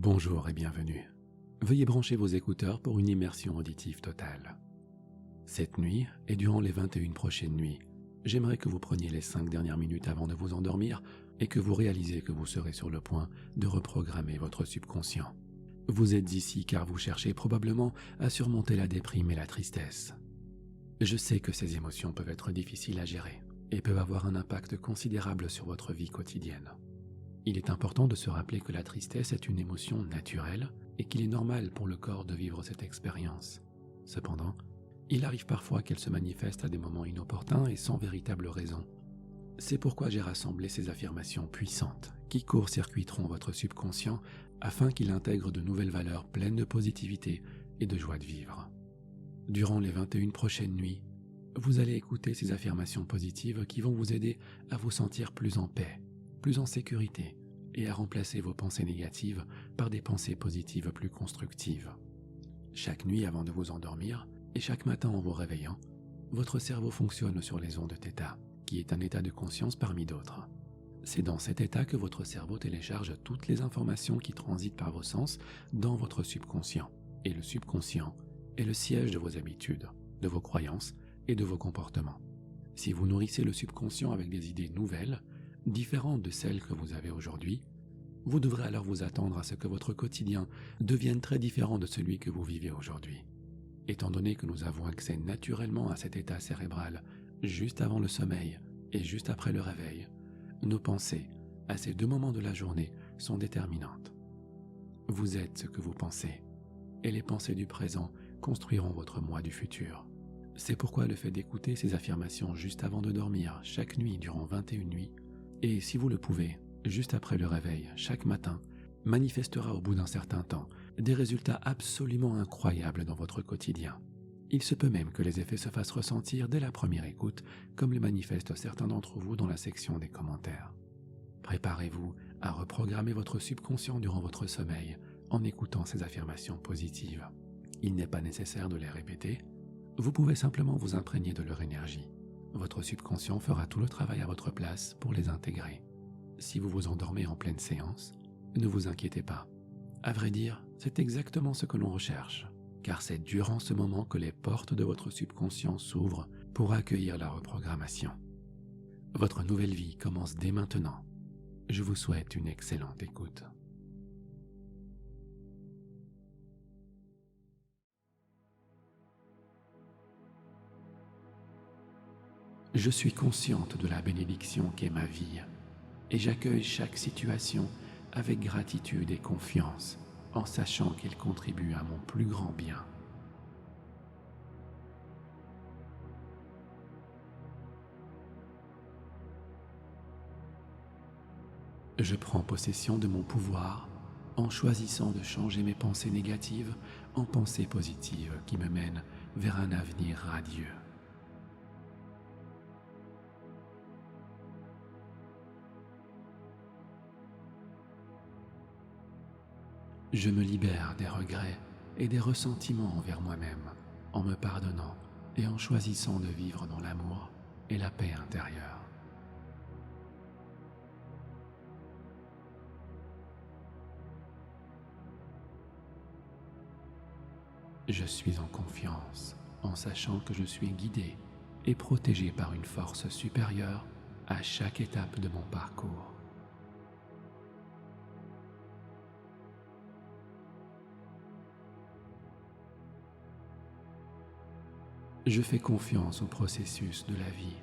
Bonjour et bienvenue. Veuillez brancher vos écouteurs pour une immersion auditive totale. Cette nuit et durant les 21 prochaines nuits, j'aimerais que vous preniez les 5 dernières minutes avant de vous endormir et que vous réalisez que vous serez sur le point de reprogrammer votre subconscient. Vous êtes ici car vous cherchez probablement à surmonter la déprime et la tristesse. Je sais que ces émotions peuvent être difficiles à gérer et peuvent avoir un impact considérable sur votre vie quotidienne. Il est important de se rappeler que la tristesse est une émotion naturelle et qu'il est normal pour le corps de vivre cette expérience. Cependant, il arrive parfois qu'elle se manifeste à des moments inopportuns et sans véritable raison. C'est pourquoi j'ai rassemblé ces affirmations puissantes qui court-circuiteront votre subconscient afin qu'il intègre de nouvelles valeurs pleines de positivité et de joie de vivre. Durant les 21 prochaines nuits, vous allez écouter ces affirmations positives qui vont vous aider à vous sentir plus en paix, plus en sécurité et à remplacer vos pensées négatives par des pensées positives plus constructives. Chaque nuit avant de vous endormir et chaque matin en vous réveillant, votre cerveau fonctionne sur les ondes θ, qui est un état de conscience parmi d'autres. C'est dans cet état que votre cerveau télécharge toutes les informations qui transitent par vos sens dans votre subconscient. Et le subconscient est le siège de vos habitudes, de vos croyances et de vos comportements. Si vous nourrissez le subconscient avec des idées nouvelles, différentes de celles que vous avez aujourd'hui, vous devrez alors vous attendre à ce que votre quotidien devienne très différent de celui que vous vivez aujourd'hui. Étant donné que nous avons accès naturellement à cet état cérébral juste avant le sommeil et juste après le réveil, nos pensées, à ces deux moments de la journée, sont déterminantes. Vous êtes ce que vous pensez, et les pensées du présent construiront votre moi du futur. C'est pourquoi le fait d'écouter ces affirmations juste avant de dormir, chaque nuit durant 21 nuits, et si vous le pouvez, juste après le réveil, chaque matin, manifestera au bout d'un certain temps des résultats absolument incroyables dans votre quotidien. Il se peut même que les effets se fassent ressentir dès la première écoute, comme le manifestent certains d'entre vous dans la section des commentaires. Préparez-vous à reprogrammer votre subconscient durant votre sommeil en écoutant ces affirmations positives. Il n'est pas nécessaire de les répéter, vous pouvez simplement vous imprégner de leur énergie. Votre subconscient fera tout le travail à votre place pour les intégrer. Si vous vous endormez en pleine séance, ne vous inquiétez pas. À vrai dire, c'est exactement ce que l'on recherche, car c'est durant ce moment que les portes de votre subconscient s'ouvrent pour accueillir la reprogrammation. Votre nouvelle vie commence dès maintenant. Je vous souhaite une excellente écoute. Je suis consciente de la bénédiction qu'est ma vie et j'accueille chaque situation avec gratitude et confiance en sachant qu'elle contribue à mon plus grand bien. Je prends possession de mon pouvoir en choisissant de changer mes pensées négatives en pensées positives qui me mènent vers un avenir radieux. Je me libère des regrets et des ressentiments envers moi-même en me pardonnant et en choisissant de vivre dans l'amour et la paix intérieure. Je suis en confiance en sachant que je suis guidé et protégé par une force supérieure à chaque étape de mon parcours. Je fais confiance au processus de la vie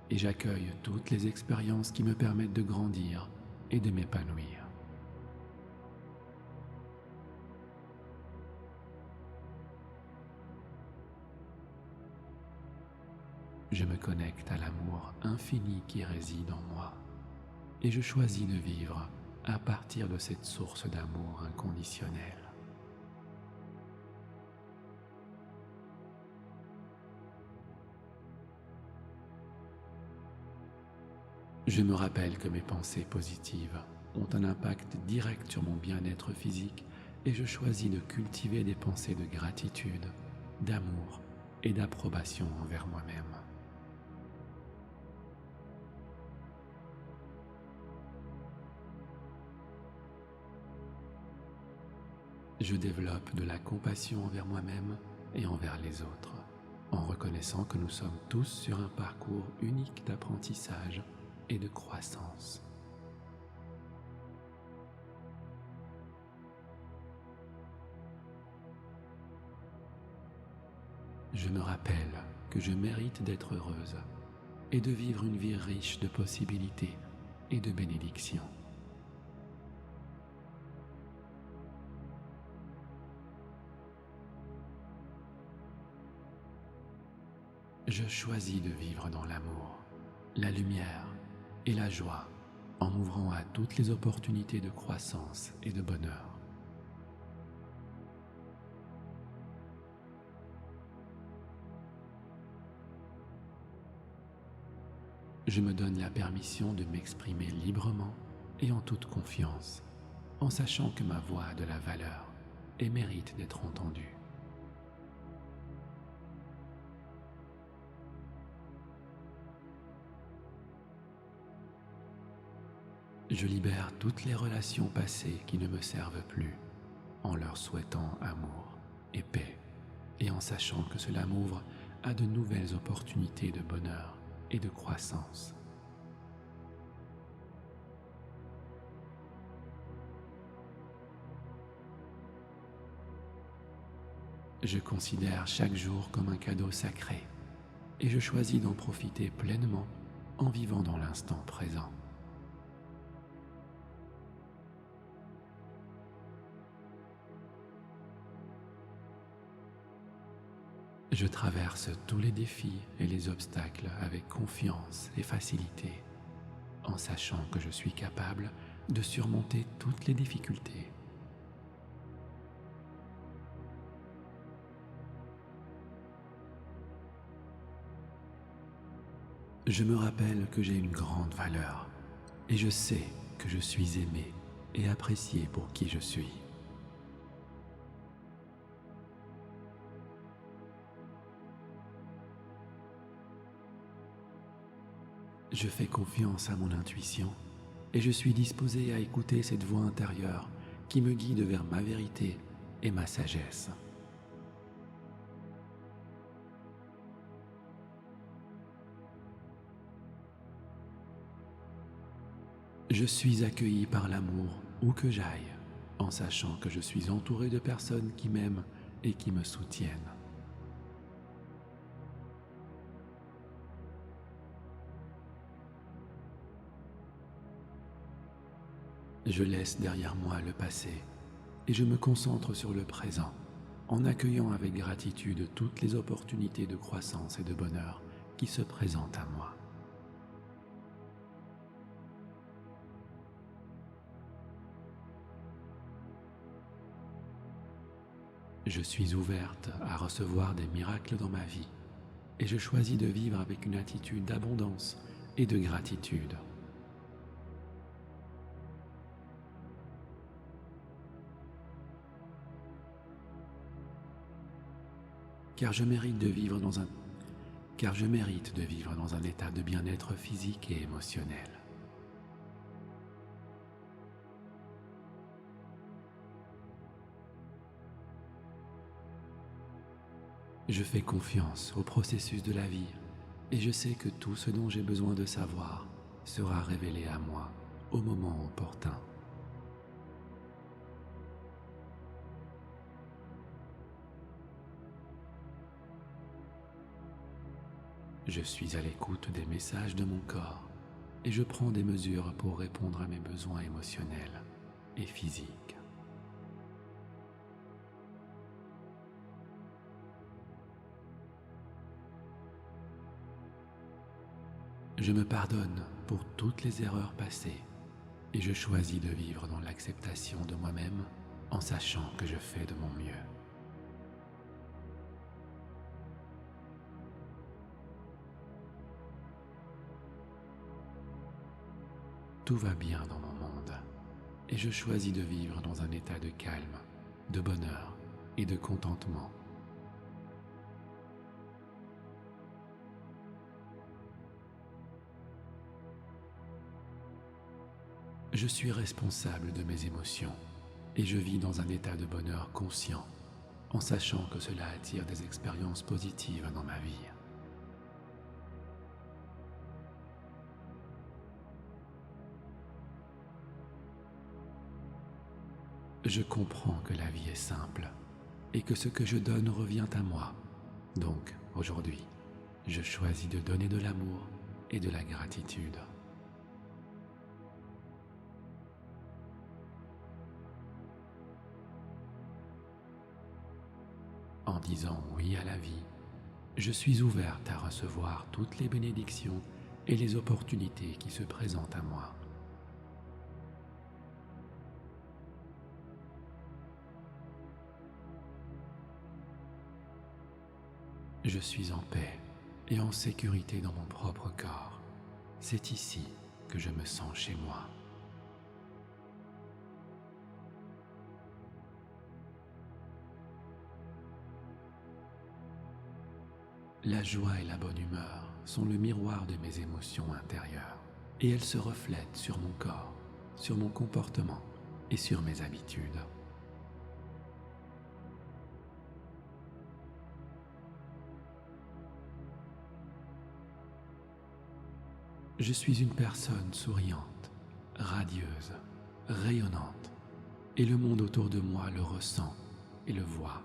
et j'accueille toutes les expériences qui me permettent de grandir et de m'épanouir. Je me connecte à l'amour infini qui réside en moi et je choisis de vivre à partir de cette source d'amour inconditionnel. Je me rappelle que mes pensées positives ont un impact direct sur mon bien-être physique et je choisis de cultiver des pensées de gratitude, d'amour et d'approbation envers moi-même. Je développe de la compassion envers moi-même et envers les autres, en reconnaissant que nous sommes tous sur un parcours unique d'apprentissage et de croissance. Je me rappelle que je mérite d'être heureuse et de vivre une vie riche de possibilités et de bénédictions. Je choisis de vivre dans l'amour, la lumière et la joie en m'ouvrant à toutes les opportunités de croissance et de bonheur. Je me donne la permission de m'exprimer librement et en toute confiance, en sachant que ma voix a de la valeur et mérite d'être entendue. Je libère toutes les relations passées qui ne me servent plus, en leur souhaitant amour et paix, et en sachant que cela m'ouvre à de nouvelles opportunités de bonheur et de croissance. Je considère chaque jour comme un cadeau sacré et je choisis d'en profiter pleinement en vivant dans l'instant présent. Je traverse tous les défis et les obstacles avec confiance et facilité, en sachant que je suis capable de surmonter toutes les difficultés. Je me rappelle que j'ai une grande valeur et je sais que je suis aimé et apprécié pour qui je suis. Je fais confiance à mon intuition et je suis disposé à écouter cette voix intérieure qui me guide vers ma vérité et ma sagesse. Je suis accueilli par l'amour où que j'aille, en sachant que je suis entouré de personnes qui m'aiment et qui me soutiennent. Je laisse derrière moi le passé et je me concentre sur le présent, en accueillant avec gratitude toutes les opportunités de croissance et de bonheur qui se présentent à moi. Je suis ouverte à recevoir des miracles dans ma vie et je choisis de vivre avec une attitude d'abondance et de gratitude. Car je mérite de vivre dans un état de bien-être physique et émotionnel. Je fais confiance au processus de la vie et je sais que tout ce dont j'ai besoin de savoir sera révélé à moi au moment opportun. Je suis à l'écoute des messages de mon corps et je prends des mesures pour répondre à mes besoins émotionnels et physiques. Je me pardonne pour toutes les erreurs passées et je choisis de vivre dans l'acceptation de moi-même en sachant que je fais de mon mieux. Tout va bien dans mon monde et je choisis de vivre dans un état de calme, de bonheur et de contentement. Je suis responsable de mes émotions et je vis dans un état de bonheur conscient, en sachant que cela attire des expériences positives dans ma vie. Je comprends que la vie est simple et que ce que je donne revient à moi. Donc, aujourd'hui, je choisis de donner de l'amour et de la gratitude. En disant oui à la vie, je suis ouverte à recevoir toutes les bénédictions et les opportunités qui se présentent à moi. Je suis en paix et en sécurité dans mon propre corps. C'est ici que je me sens chez moi. La joie et la bonne humeur sont le miroir de mes émotions intérieures et elles se reflètent sur mon corps, sur mon comportement et sur mes habitudes. Je suis une personne souriante, radieuse, rayonnante, et le monde autour de moi le ressent et le voit.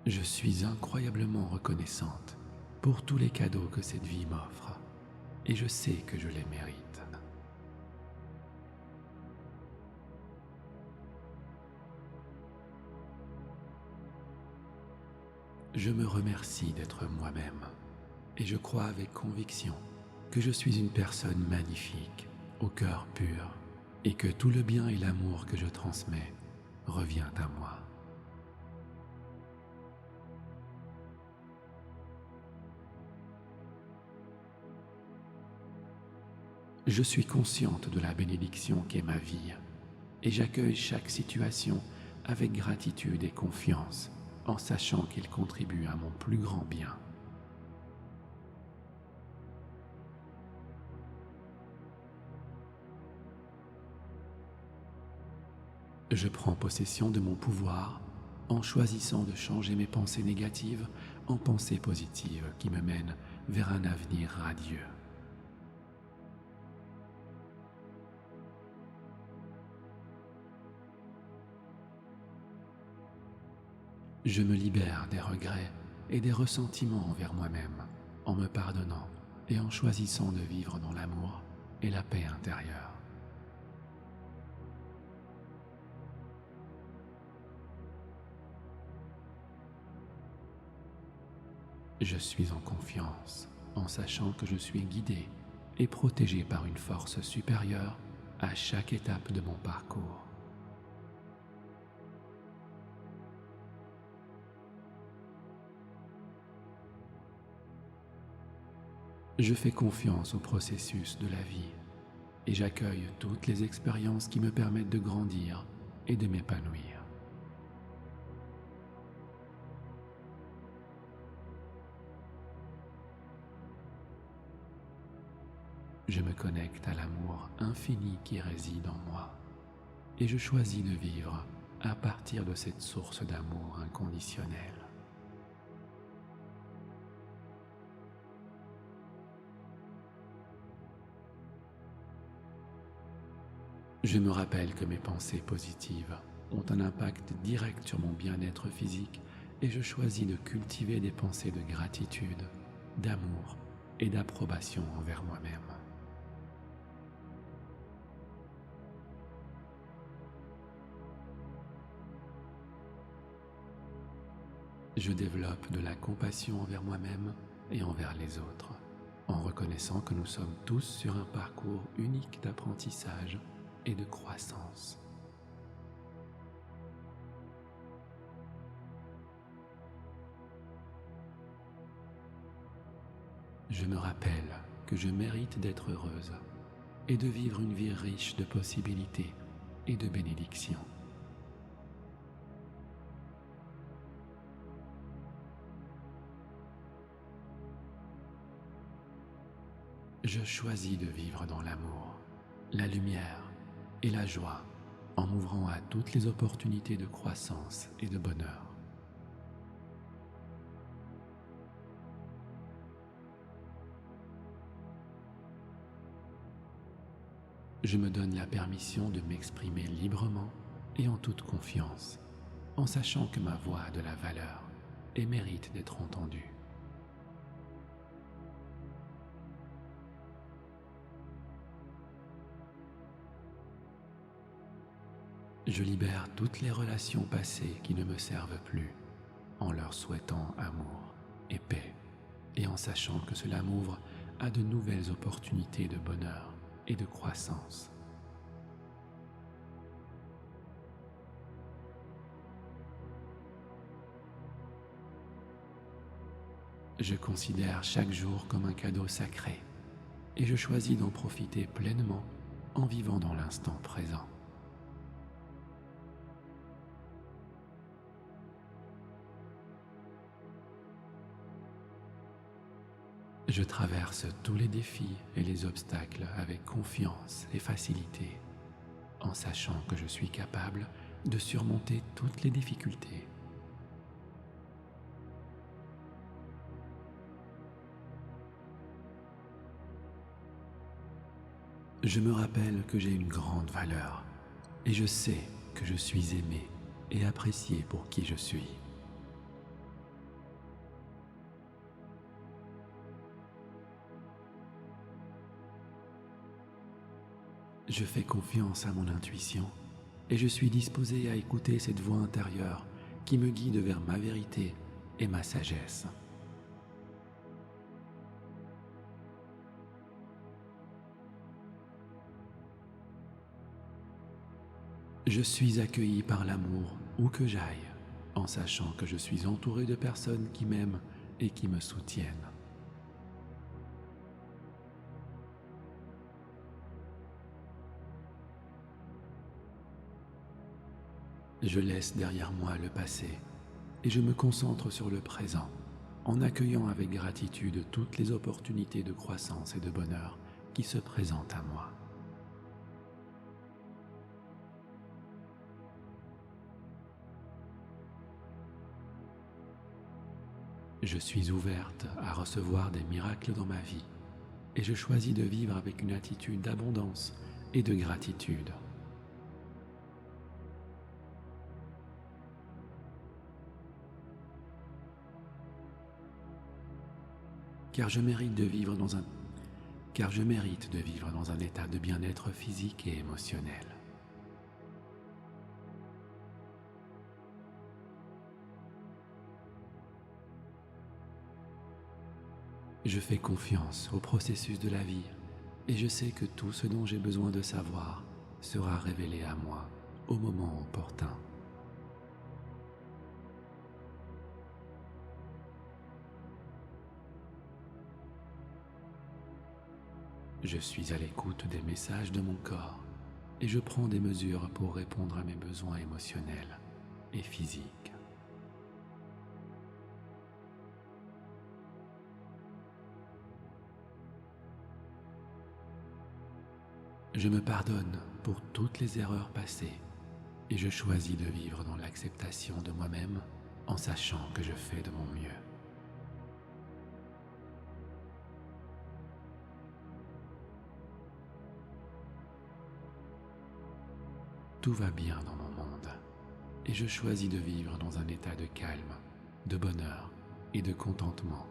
Je suis incroyablement reconnaissante pour tous les cadeaux que cette vie m'offre, et je sais que je les mérite. Je me remercie d'être moi-même, et je crois avec conviction que je suis une personne magnifique, au cœur pur, et que tout le bien et l'amour que je transmets revient à moi. Je suis consciente de la bénédiction qu'est ma vie, et j'accueille chaque situation avec gratitude et confiance, en sachant qu'il contribue à mon plus grand bien. Je prends possession de mon pouvoir en choisissant de changer mes pensées négatives en pensées positives qui me mènent vers un avenir radieux. Je me libère des regrets et des ressentiments envers moi-même en me pardonnant et en choisissant de vivre dans l'amour et la paix intérieure. Je suis en confiance en sachant que je suis guidé et protégé par une force supérieure à chaque étape de mon parcours. Je fais confiance au processus de la vie et j'accueille toutes les expériences qui me permettent de grandir et de m'épanouir. Je me connecte à l'amour infini qui réside en moi et je choisis de vivre à partir de cette source d'amour inconditionnel. Je me rappelle que mes pensées positives ont un impact direct sur mon bien-être physique et je choisis de cultiver des pensées de gratitude, d'amour et d'approbation envers moi-même. Je développe de la compassion envers moi-même et envers les autres, en reconnaissant que nous sommes tous sur un parcours unique d'apprentissage et de croissance. Je me rappelle que je mérite d'être heureuse et de vivre une vie riche de possibilités et de bénédictions. Je choisis de vivre dans l'amour, la lumière et la joie en m'ouvrant à toutes les opportunités de croissance et de bonheur. Je me donne la permission de m'exprimer librement et en toute confiance, en sachant que ma voix a de la valeur et mérite d'être entendue. Je libère toutes les relations passées qui ne me servent plus, en leur souhaitant amour et paix, et en sachant que cela m'ouvre à de nouvelles opportunités de bonheur et de croissance. Je considère chaque jour comme un cadeau sacré, et je choisis d'en profiter pleinement en vivant dans l'instant présent. Je traverse tous les défis et les obstacles avec confiance et facilité, en sachant que je suis capable de surmonter toutes les difficultés. Je me rappelle que j'ai une grande valeur et je sais que je suis aimé et apprécié pour qui je suis. Je fais confiance à mon intuition et je suis disposé à écouter cette voix intérieure qui me guide vers ma vérité et ma sagesse. Je suis accueilli par l'amour où que j'aille, en sachant que je suis entouré de personnes qui m'aiment et qui me soutiennent. Je laisse derrière moi le passé et je me concentre sur le présent, en accueillant avec gratitude toutes les opportunités de croissance et de bonheur qui se présentent à moi. Je suis ouverte à recevoir des miracles dans ma vie et je choisis de vivre avec une attitude d'abondance et de gratitude. Car je mérite de vivre dans un état de bien-être physique et émotionnel. Je fais confiance au processus de la vie et je sais que tout ce dont j'ai besoin de savoir sera révélé à moi au moment opportun. Je suis à l'écoute des messages de mon corps et je prends des mesures pour répondre à mes besoins émotionnels et physiques. Je me pardonne pour toutes les erreurs passées et je choisis de vivre dans l'acceptation de moi-même en sachant que je fais de mon mieux. Tout va bien dans mon monde et je choisis de vivre dans un état de calme, de bonheur et de contentement.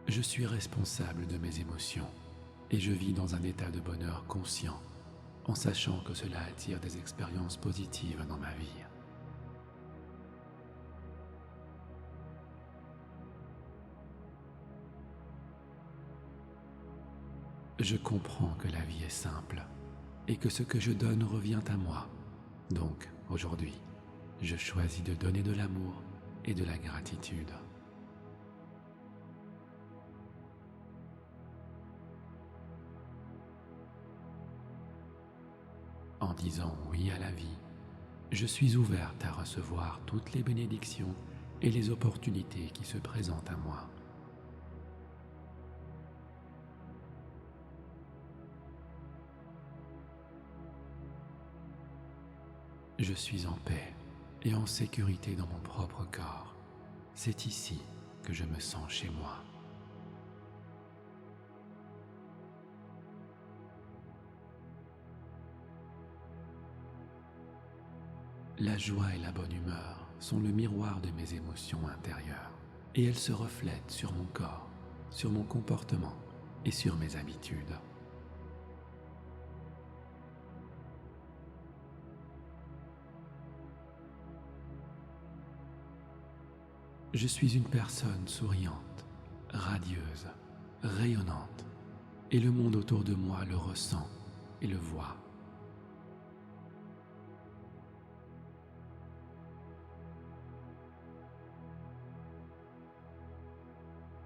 Je suis responsable de mes émotions et je vis dans un état de bonheur conscient en sachant que cela attire des expériences positives dans ma vie. Je comprends que la vie est simple et que ce que je donne revient à moi. Donc, aujourd'hui, je choisis de donner de l'amour et de la gratitude. En disant oui à la vie, Je suis ouverte à recevoir toutes les bénédictions et les opportunités qui se présentent à moi. Je suis en paix et en sécurité dans mon propre corps. C'est ici que je me sens chez moi. La joie et la bonne humeur sont le miroir de mes émotions intérieures et elles se reflètent sur mon corps, sur mon comportement et sur mes habitudes. Je suis une personne souriante, radieuse, rayonnante, et le monde autour de moi le ressent et le voit.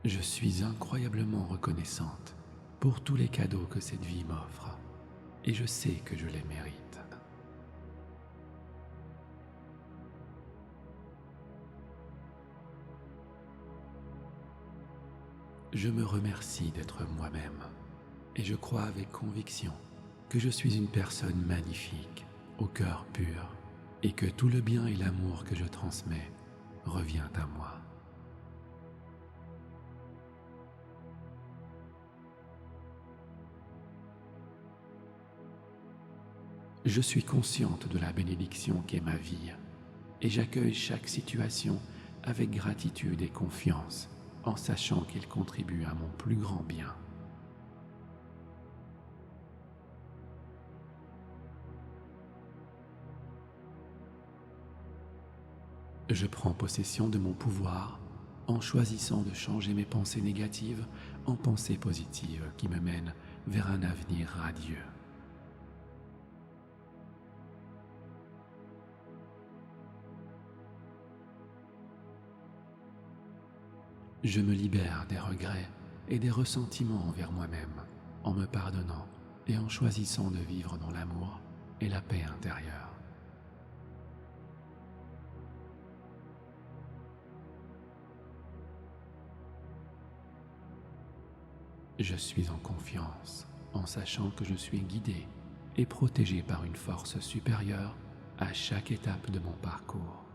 Je suis incroyablement reconnaissante pour tous les cadeaux que cette vie m'offre, et je sais que je les mérite. Je me remercie d'être moi-même, et je crois avec conviction que je suis une personne magnifique, au cœur pur, et que tout le bien et l'amour que je transmets revient à moi. Je suis consciente de la bénédiction qu'est ma vie, et j'accueille chaque situation avec gratitude et confiance, en sachant qu'elle contribue à mon plus grand bien. Je prends possession de mon pouvoir en choisissant de changer mes pensées négatives en pensées positives qui me mènent vers un avenir radieux. Je me libère des regrets et des ressentiments envers moi-même en me pardonnant et en choisissant de vivre dans l'amour et la paix intérieure. Je suis en confiance en sachant que je suis guidé et protégé par une force supérieure à chaque étape de mon parcours.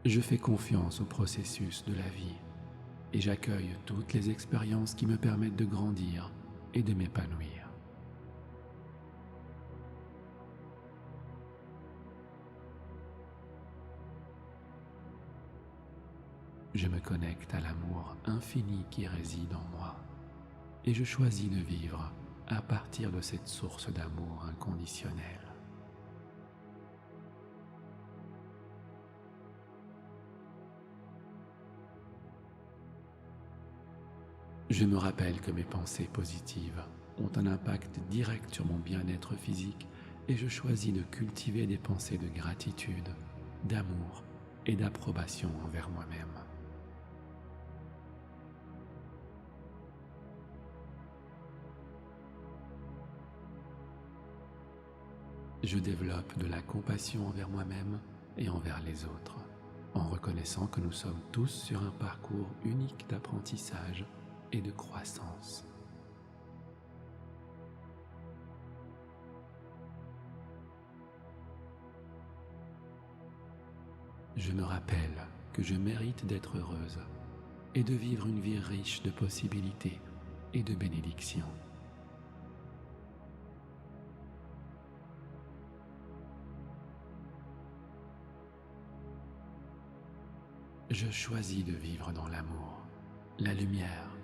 Je fais confiance au processus de la vie et j'accueille toutes les expériences qui me permettent de grandir et de m'épanouir. Je me connecte à l'amour infini qui réside en moi et je choisis de vivre à partir de cette source d'amour inconditionnel. Je me rappelle que mes pensées positives ont un impact direct sur mon bien-être physique et je choisis de cultiver des pensées de gratitude, d'amour et d'approbation envers moi-même. Je développe de la compassion envers moi-même et envers les autres, en reconnaissant que nous sommes tous sur un parcours unique d'apprentissage et de croissance. Je me rappelle que je mérite d'être heureuse et de vivre une vie riche de possibilités et de bénédictions. Je choisis de vivre dans l'amour, la lumière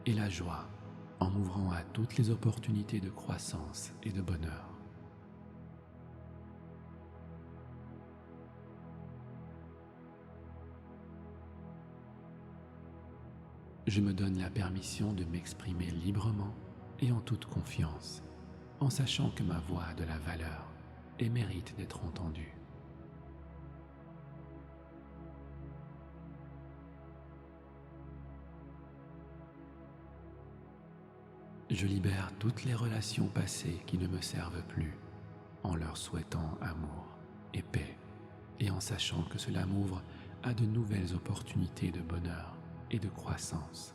et la joie en m'ouvrant à toutes les opportunités de croissance et de bonheur. Je me donne la permission de m'exprimer librement et en toute confiance, en sachant que ma voix a de la valeur et mérite d'être entendue. Je libère toutes les relations passées qui ne me servent plus, en leur souhaitant amour et paix, et en sachant que cela m'ouvre à de nouvelles opportunités de bonheur et de croissance.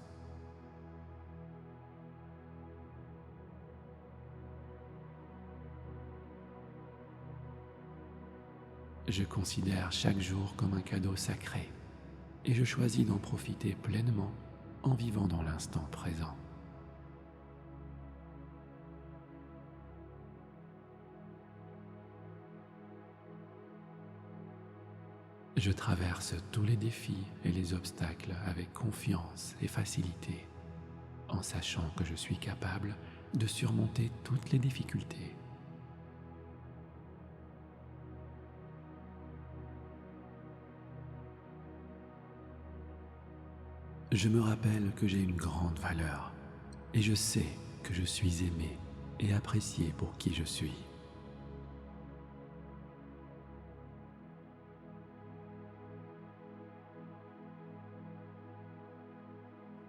Je considère chaque jour comme un cadeau sacré et je choisis d'en profiter pleinement en vivant dans l'instant présent. Je traverse tous les défis et les obstacles avec confiance et facilité, en sachant que je suis capable de surmonter toutes les difficultés. Je me rappelle que j'ai une grande valeur et je sais que je suis aimé et apprécié pour qui je suis.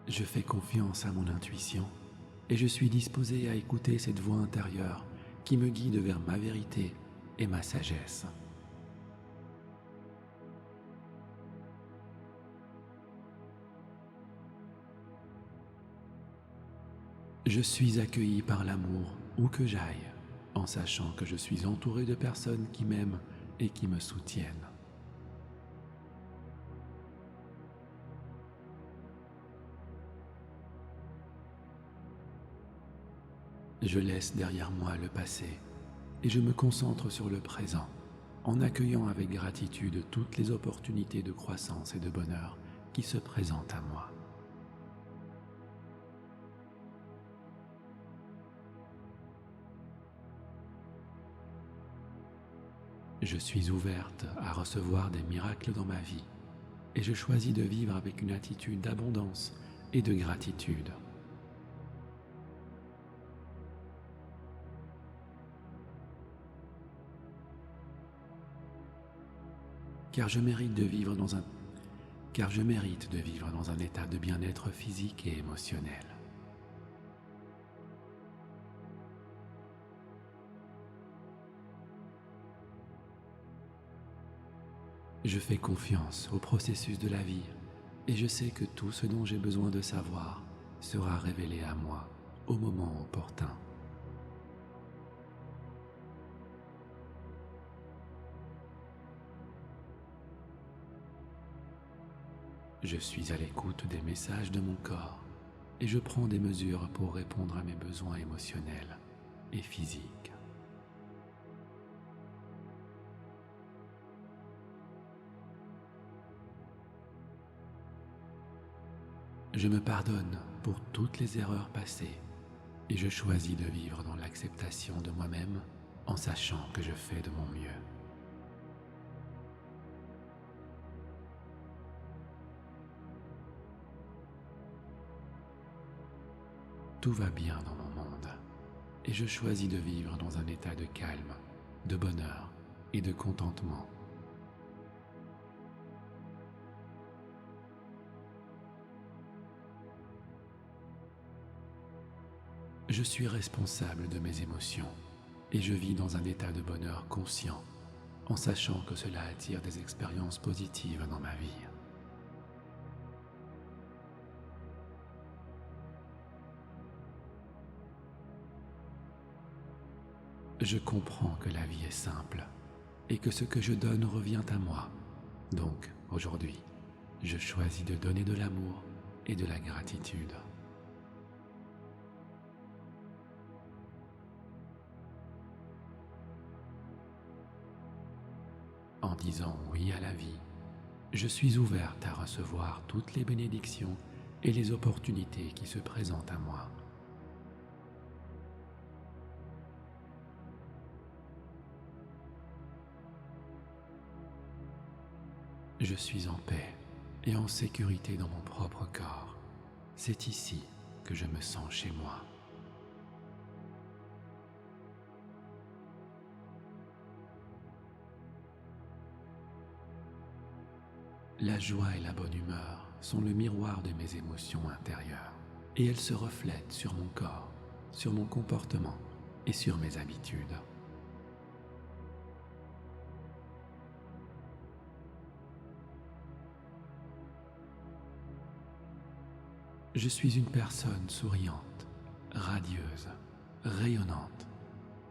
Je fais confiance à mon intuition et je suis disposé à écouter cette voix intérieure qui me guide vers ma vérité et ma sagesse. Je suis accueilli par l'amour où que j'aille, en sachant que je suis entouré de personnes qui m'aiment et qui me soutiennent. Je laisse derrière moi le passé et je me concentre sur le présent, en accueillant avec gratitude toutes les opportunités de croissance et de bonheur qui se présentent à moi. Je suis ouverte à recevoir des miracles dans ma vie et je choisis de vivre avec une attitude d'abondance et de gratitude. Car je mérite de vivre dans un état de bien-être physique et émotionnel. Je fais confiance au processus de la vie et je sais que tout ce dont j'ai besoin de savoir sera révélé à moi au moment opportun. Je suis à l'écoute des messages de mon corps et je prends des mesures pour répondre à mes besoins émotionnels et physiques. Je me pardonne pour toutes les erreurs passées et je choisis de vivre dans l'acceptation de moi-même en sachant que je fais de mon mieux. Tout va bien dans mon monde et je choisis de vivre dans un état de calme, de bonheur et de contentement. Je suis responsable de mes émotions et je vis dans un état de bonheur conscient en sachant que cela attire des expériences positives dans ma vie. Je comprends que la vie est simple et que ce que je donne revient à moi. Donc, aujourd'hui, je choisis de donner de l'amour et de la gratitude. En disant oui à la vie, je suis ouverte à recevoir toutes les bénédictions et les opportunités qui se présentent à moi. Je suis en paix et en sécurité dans mon propre corps. C'est ici que je me sens chez moi. La joie et la bonne humeur sont le miroir de mes émotions intérieures et elles se reflètent sur mon corps sur mon comportement et sur mes habitudes. Je suis une personne souriante, radieuse, rayonnante,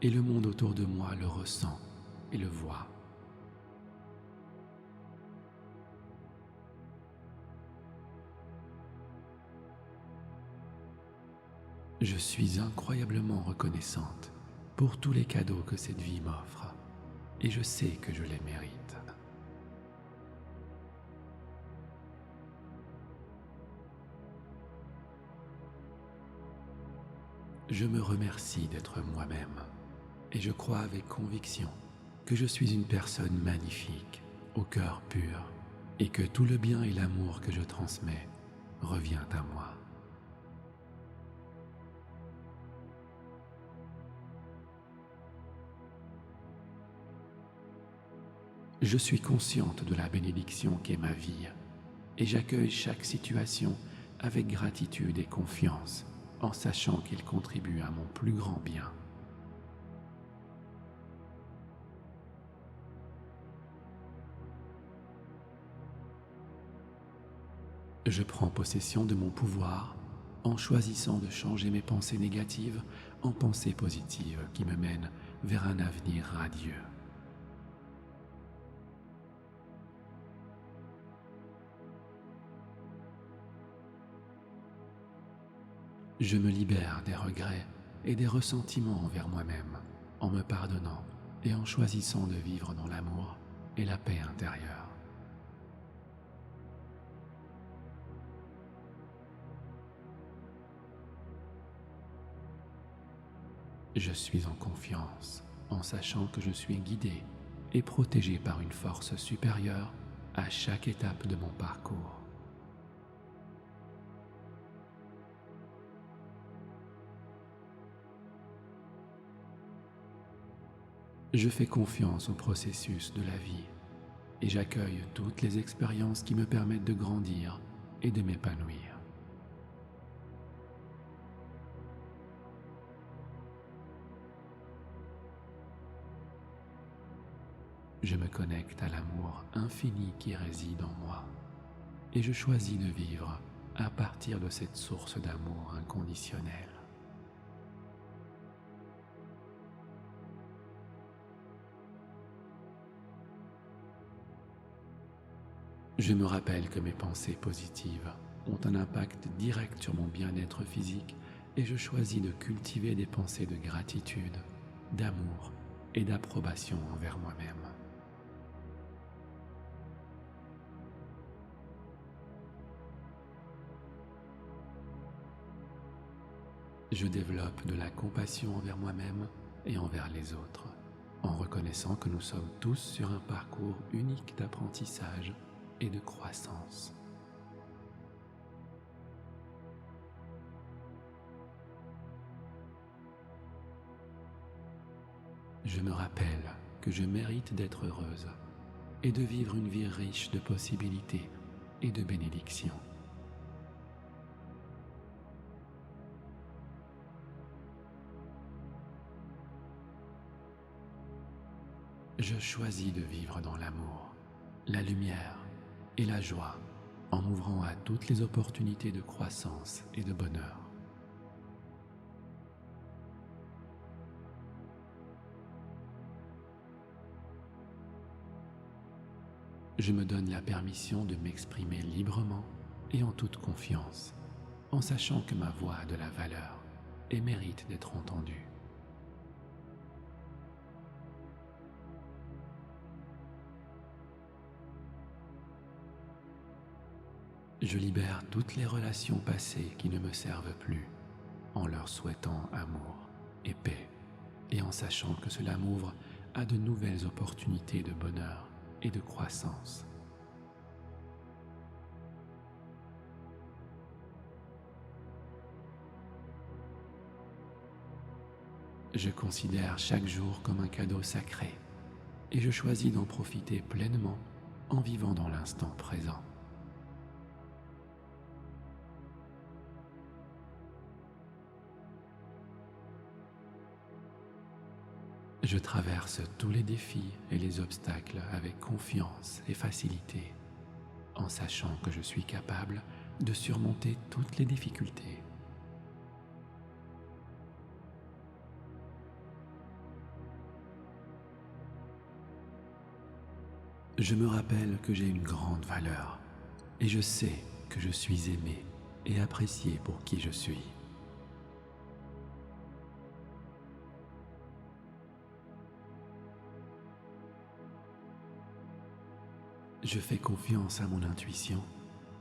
et le monde autour de moi le ressent et le voit. Je suis incroyablement reconnaissante pour tous les cadeaux que cette vie m'offre, et je sais que je les mérite. Je me remercie d'être moi-même, et je crois avec conviction que je suis une personne magnifique, au cœur pur, et que tout le bien et l'amour que je transmets revient à moi. Je suis consciente de la bénédiction qu'est ma vie, et j'accueille chaque situation avec gratitude et confiance, en sachant qu'il contribue à mon plus grand bien. Je prends possession de mon pouvoir en choisissant de changer mes pensées négatives en pensées positives qui me mènent vers un avenir radieux. Je me libère des regrets et des ressentiments envers moi-même en me pardonnant et en choisissant de vivre dans l'amour et la paix intérieure. Je suis en confiance en sachant que je suis guidé et protégé par une force supérieure à chaque étape de mon parcours. Je fais confiance au processus de la vie et j'accueille toutes les expériences qui me permettent de grandir et de m'épanouir. Je me connecte à l'amour infini qui réside en moi et je choisis de vivre à partir de cette source d'amour inconditionnel. Je me rappelle que mes pensées positives ont un impact direct sur mon bien-être physique et je choisis de cultiver des pensées de gratitude, d'amour et d'approbation envers moi-même. Je développe de la compassion envers moi-même et envers les autres, en reconnaissant que nous sommes tous sur un parcours unique d'apprentissage et de croissance. Je me rappelle que je mérite d'être heureuse et de vivre une vie riche de possibilités et de bénédictions. Je choisis de vivre dans l'amour, la lumière et la joie en m'ouvrant à toutes les opportunités de croissance et de bonheur. Je me donne la permission de m'exprimer librement et en toute confiance, en sachant que ma voix a de la valeur et mérite d'être entendue. Je libère toutes les relations passées qui ne me servent plus, en leur souhaitant amour et paix, et en sachant que cela m'ouvre à de nouvelles opportunités de bonheur et de croissance. Je considère chaque jour comme un cadeau sacré, et je choisis d'en profiter pleinement en vivant dans l'instant présent. Je traverse tous les défis et les obstacles avec confiance et facilité, en sachant que je suis capable de surmonter toutes les difficultés. Je me rappelle que j'ai une grande valeur et je sais que je suis aimé et apprécié pour qui je suis. Je fais confiance à mon intuition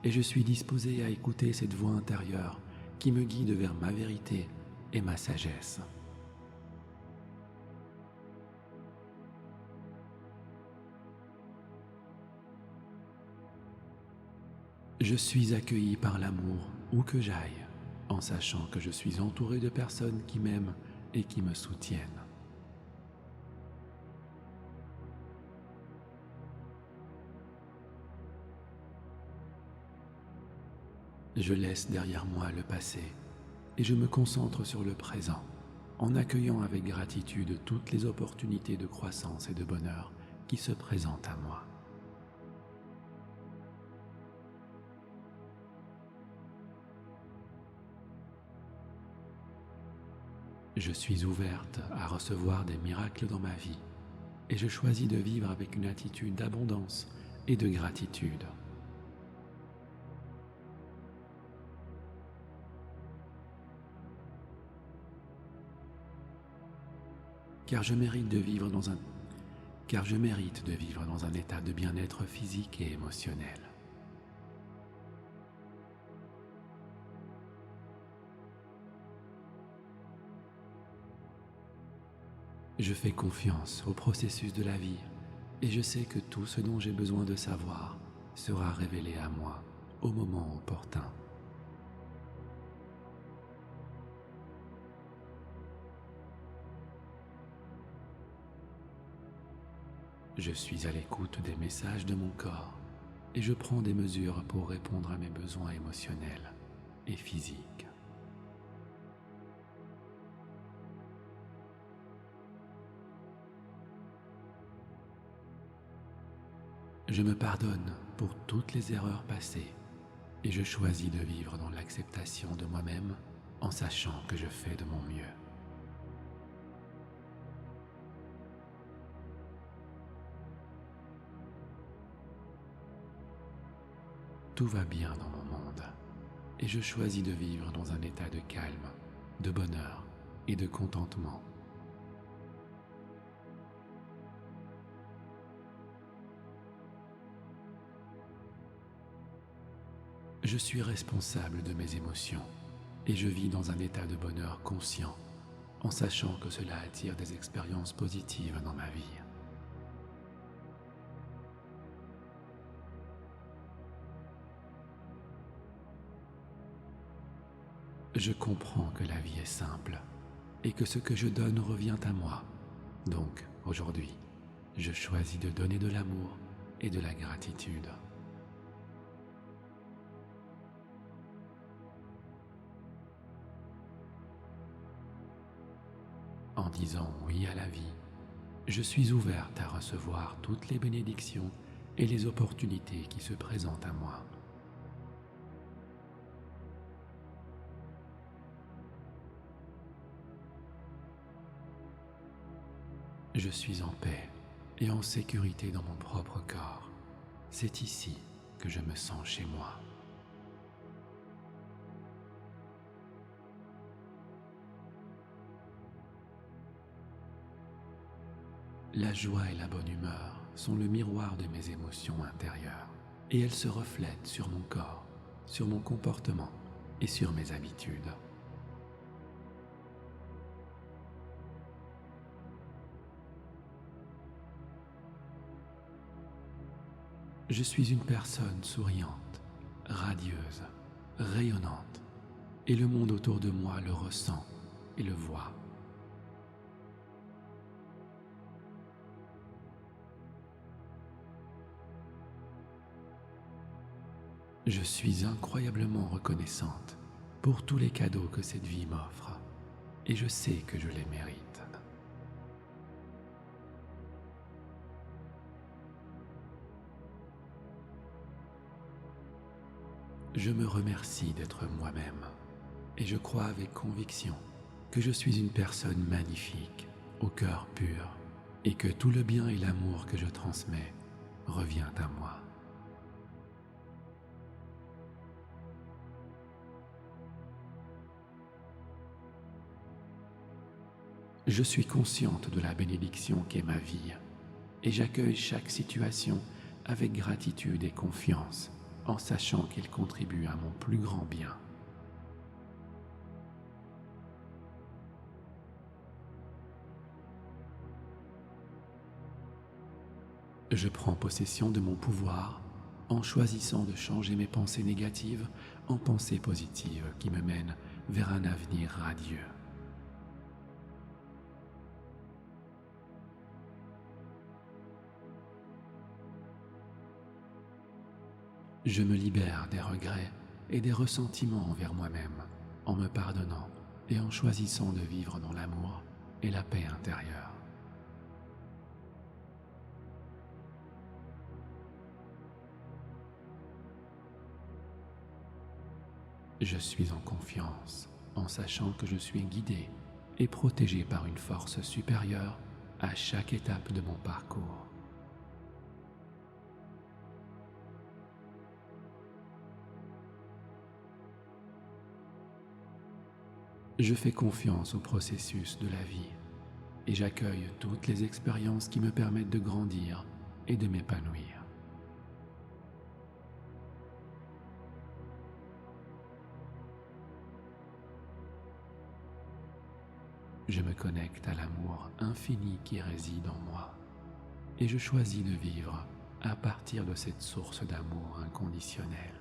et je suis disposé à écouter cette voix intérieure qui me guide vers ma vérité et ma sagesse. Je suis accueilli par l'amour où que j'aille, en sachant que je suis entouré de personnes qui m'aiment et qui me soutiennent. Je laisse derrière moi le passé et je me concentre sur le présent, en accueillant avec gratitude toutes les opportunités de croissance et de bonheur qui se présentent à moi. Je suis ouverte à recevoir des miracles dans ma vie et je choisis de vivre avec une attitude d'abondance et de gratitude. Car je mérite de vivre dans un état de bien-être physique et émotionnel. Je fais confiance au processus de la vie et je sais que tout ce dont j'ai besoin de savoir sera révélé à moi au moment opportun. Je suis à l'écoute des messages de mon corps et je prends des mesures pour répondre à mes besoins émotionnels et physiques. Je me pardonne pour toutes les erreurs passées et je choisis de vivre dans l'acceptation de moi-même en sachant que je fais de mon mieux. Tout va bien dans mon monde et je choisis de vivre dans un état de calme, de bonheur et de contentement. Je suis responsable de mes émotions et je vis dans un état de bonheur conscient en sachant que cela attire des expériences positives dans ma vie. Je comprends que la vie est simple et que ce que je donne revient à moi. Donc, aujourd'hui, je choisis de donner de l'amour et de la gratitude. En disant oui à la vie, je suis ouverte à recevoir toutes les bénédictions et les opportunités qui se présentent à moi. Je suis en paix et en sécurité dans mon propre corps. C'est ici que je me sens chez moi. La joie et la bonne humeur sont le miroir de mes émotions intérieures et elles se reflètent sur mon corps, sur mon comportement et sur mes habitudes. Je suis une personne souriante, radieuse, rayonnante, et le monde autour de moi le ressent et le voit. Je suis incroyablement reconnaissante pour tous les cadeaux que cette vie m'offre, et je sais que je les mérite. Je me remercie d'être moi-même et je crois avec conviction que je suis une personne magnifique, au cœur pur, et que tout le bien et l'amour que je transmets revient à moi. Je suis consciente de la bénédiction qu'est ma vie et j'accueille chaque situation avec gratitude et confiance en sachant qu'elle contribue à mon plus grand bien. Je prends possession de mon pouvoir en choisissant de changer mes pensées négatives en pensées positives qui me mènent vers un avenir radieux. Je me libère des regrets et des ressentiments envers moi-même en me pardonnant et en choisissant de vivre dans l'amour et la paix intérieure. Je suis en confiance en sachant que je suis guidé et protégé par une force supérieure à chaque étape de mon parcours. Je fais confiance au processus de la vie et j'accueille toutes les expériences qui me permettent de grandir et de m'épanouir. Je me connecte à l'amour infini qui réside en moi et je choisis de vivre à partir de cette source d'amour inconditionnel.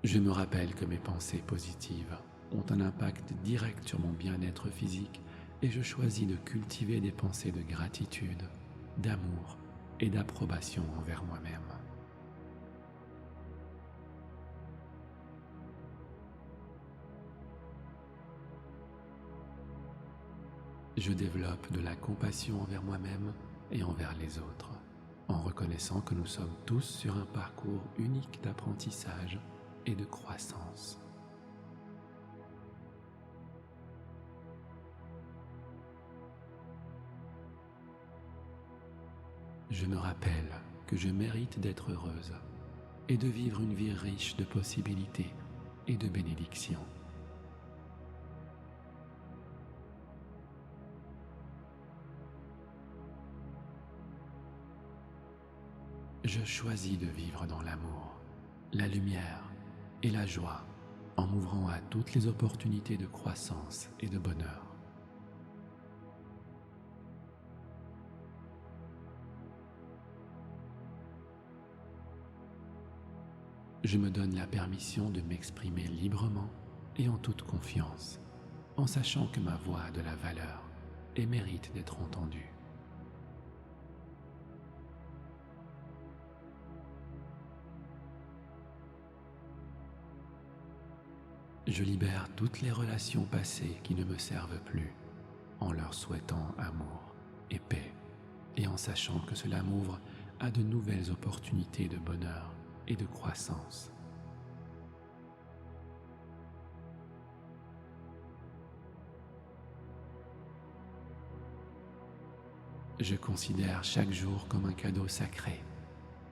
Je me rappelle que mes pensées positives ont un impact direct sur mon bien-être physique et je choisis de cultiver des pensées de gratitude, d'amour et d'approbation envers moi-même. Je développe de la compassion envers moi-même et envers les autres, en reconnaissant que nous sommes tous sur un parcours unique d'apprentissage et de croissance. Je me rappelle que je mérite d'être heureuse et de vivre une vie riche de possibilités et de bénédictions. Je choisis de vivre dans l'amour, la lumière et la joie en m'ouvrant à toutes les opportunités de croissance et de bonheur. Je me donne la permission de m'exprimer librement et en toute confiance, en sachant que ma voix a de la valeur et mérite d'être entendue. Je libère toutes les relations passées qui ne me servent plus, en leur souhaitant amour et paix, et en sachant que cela m'ouvre à de nouvelles opportunités de bonheur et de croissance. Je considère chaque jour comme un cadeau sacré,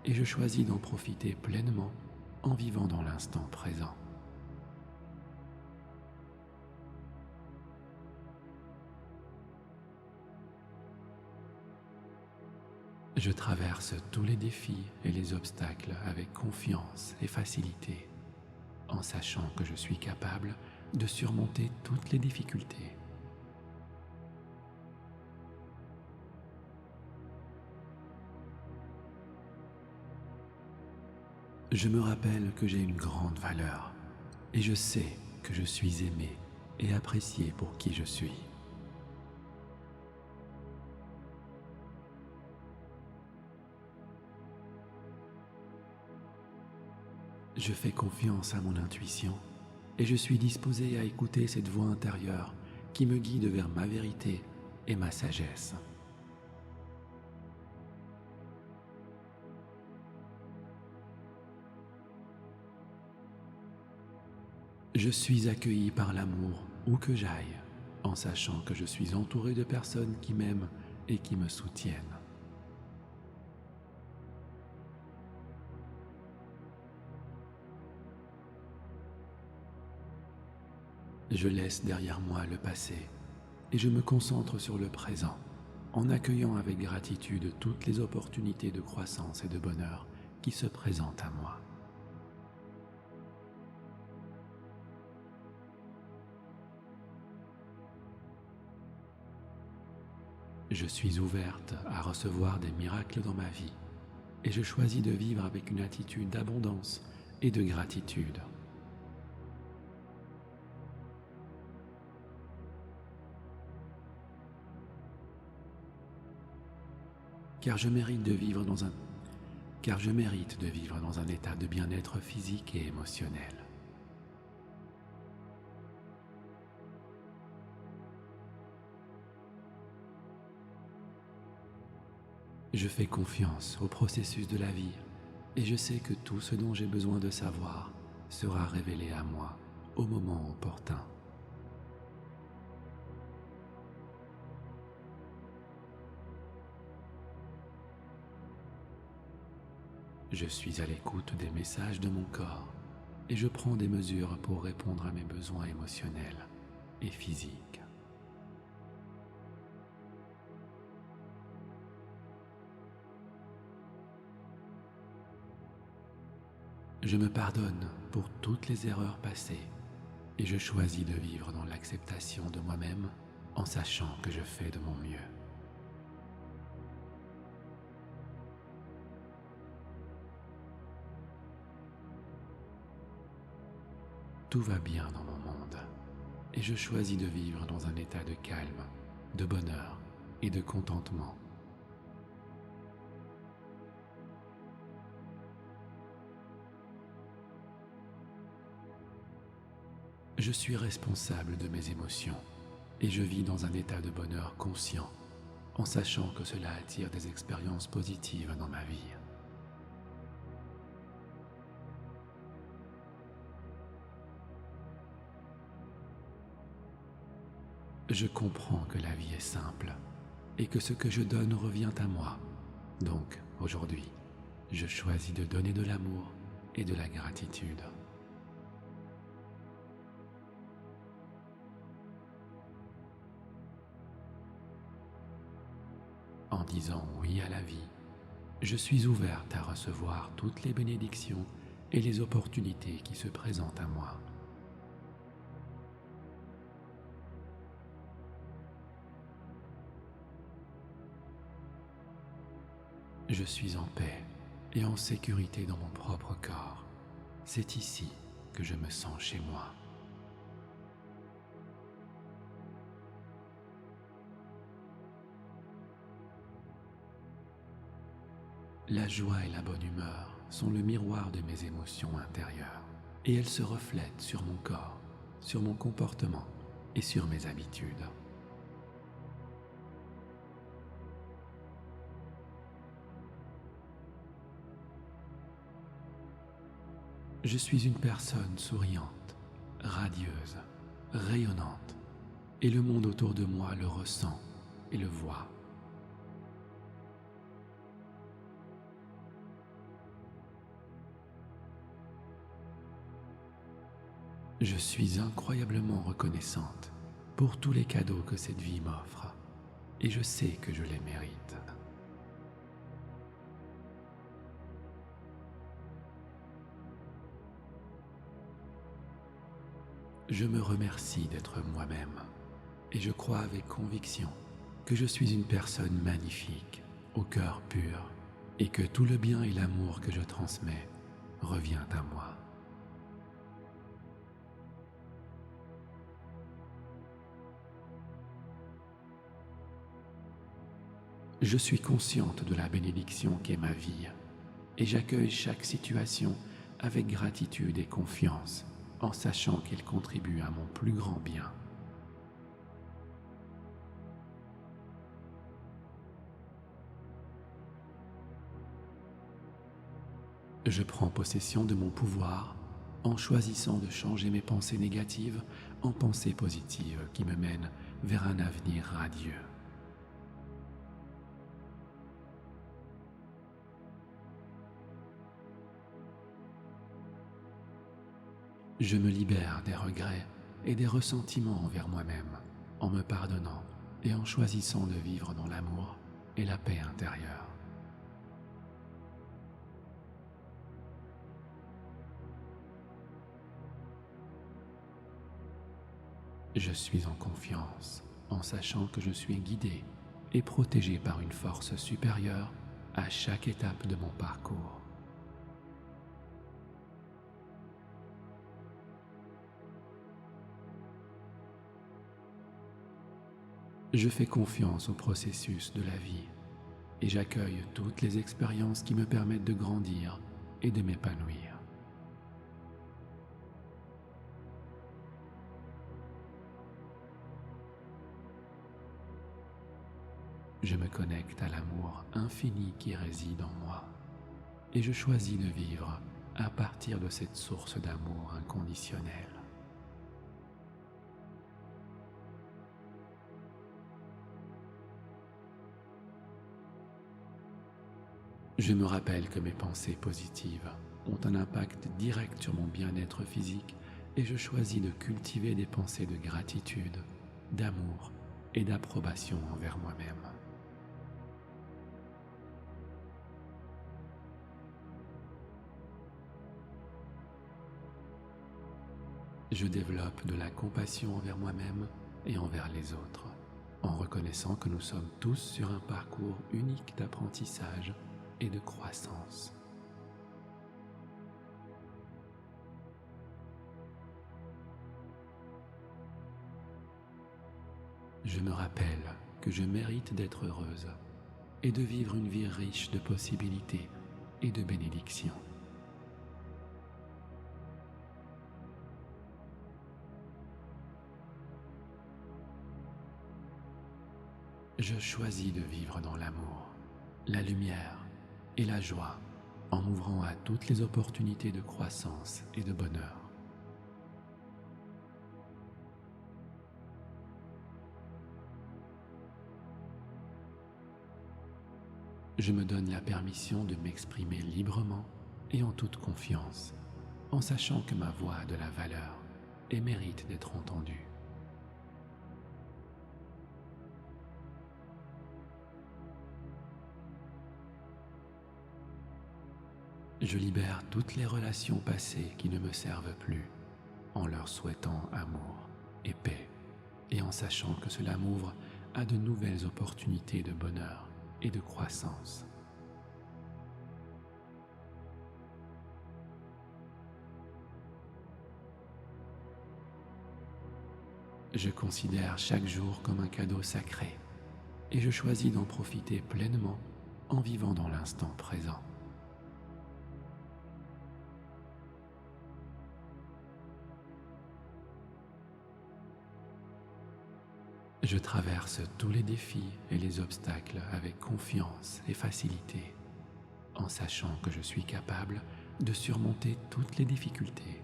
et je choisis d'en profiter pleinement en vivant dans l'instant présent. Je traverse tous les défis et les obstacles avec confiance et facilité, en sachant que je suis capable de surmonter toutes les difficultés. Je me rappelle que j'ai une grande valeur et je sais que je suis aimé et apprécié pour qui je suis. Je fais confiance à mon intuition et je suis disposé à écouter cette voix intérieure qui me guide vers ma vérité et ma sagesse. Je suis accueilli par l'amour où que j'aille, en sachant que je suis entouré de personnes qui m'aiment et qui me soutiennent. Je laisse derrière moi le passé et je me concentre sur le présent, en accueillant avec gratitude toutes les opportunités de croissance et de bonheur qui se présentent à moi. Je suis ouverte à recevoir des miracles dans ma vie et je choisis de vivre avec une attitude d'abondance et de gratitude. Car je mérite de vivre dans un état de bien-être physique et émotionnel. Je fais confiance au processus de la vie et je sais que tout ce dont j'ai besoin de savoir sera révélé à moi au moment opportun. Je suis à l'écoute des messages de mon corps et je prends des mesures pour répondre à mes besoins émotionnels et physiques. Je me pardonne pour toutes les erreurs passées et je choisis de vivre dans l'acceptation de moi-même en sachant que je fais de mon mieux. Tout va bien dans mon monde et je choisis de vivre dans un état de calme, de bonheur et de contentement. Je suis responsable de mes émotions et je vis dans un état de bonheur conscient en sachant que cela attire des expériences positives dans ma vie. Je comprends que la vie est simple et que ce que je donne revient à moi. Donc, aujourd'hui, je choisis de donner de l'amour et de la gratitude. En disant oui à la vie, je suis ouverte à recevoir toutes les bénédictions et les opportunités qui se présentent à moi. Je suis en paix et en sécurité dans mon propre corps. C'est ici que je me sens chez moi. La joie et la bonne humeur sont le miroir de mes émotions intérieures et elles se reflètent sur mon corps, sur mon comportement et sur mes habitudes. Je suis une personne souriante, radieuse, rayonnante, et le monde autour de moi le ressent et le voit. Je suis incroyablement reconnaissante pour tous les cadeaux que cette vie m'offre, et je sais que je les mérite. Je me remercie d'être moi-même et je crois avec conviction que je suis une personne magnifique, au cœur pur, et que tout le bien et l'amour que je transmets revient à moi. Je suis consciente de la bénédiction qu'est ma vie et j'accueille chaque situation avec gratitude et confiance en sachant qu'elle contribue à mon plus grand bien. Je prends possession de mon pouvoir en choisissant de changer mes pensées négatives en pensées positives qui me mènent vers un avenir radieux. Je me libère des regrets et des ressentiments envers moi-même en me pardonnant et en choisissant de vivre dans l'amour et la paix intérieure. Je suis en confiance en sachant que je suis guidé et protégé par une force supérieure à chaque étape de mon parcours. Je fais confiance au processus de la vie et j'accueille toutes les expériences qui me permettent de grandir et de m'épanouir. Je me connecte à l'amour infini qui réside en moi et je choisis de vivre à partir de cette source d'amour inconditionnel. Je me rappelle que mes pensées positives ont un impact direct sur mon bien-être physique et je choisis de cultiver des pensées de gratitude, d'amour et d'approbation envers moi-même. Je développe de la compassion envers moi-même et envers les autres, en reconnaissant que nous sommes tous sur un parcours unique d'apprentissage et de croissance. Je me rappelle que je mérite d'être heureuse et de vivre une vie riche de possibilités et de bénédictions. Je choisis de vivre dans l'amour, la lumière et la joie en m'ouvrant à toutes les opportunités de croissance et de bonheur. Je me donne la permission de m'exprimer librement et en toute confiance, en sachant que ma voix a de la valeur et mérite d'être entendue. Je libère toutes les relations passées qui ne me servent plus, en leur souhaitant amour et paix, et en sachant que cela m'ouvre à de nouvelles opportunités de bonheur et de croissance. Je considère chaque jour comme un cadeau sacré, et je choisis d'en profiter pleinement en vivant dans l'instant présent. Je traverse tous les défis et les obstacles avec confiance et facilité, en sachant que je suis capable de surmonter toutes les difficultés.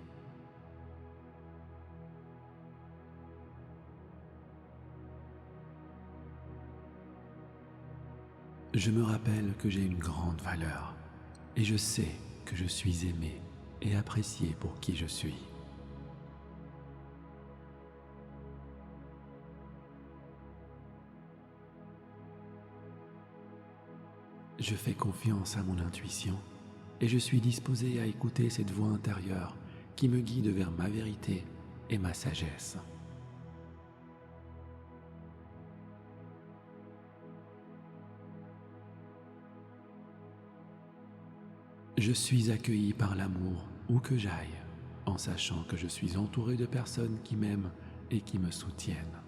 Je me rappelle que j'ai une grande valeur et je sais que je suis aimé et apprécié pour qui je suis. Je fais confiance à mon intuition et je suis disposé à écouter cette voix intérieure qui me guide vers ma vérité et ma sagesse. Je suis accueilli par l'amour où que j'aille, en sachant que je suis entouré de personnes qui m'aiment et qui me soutiennent.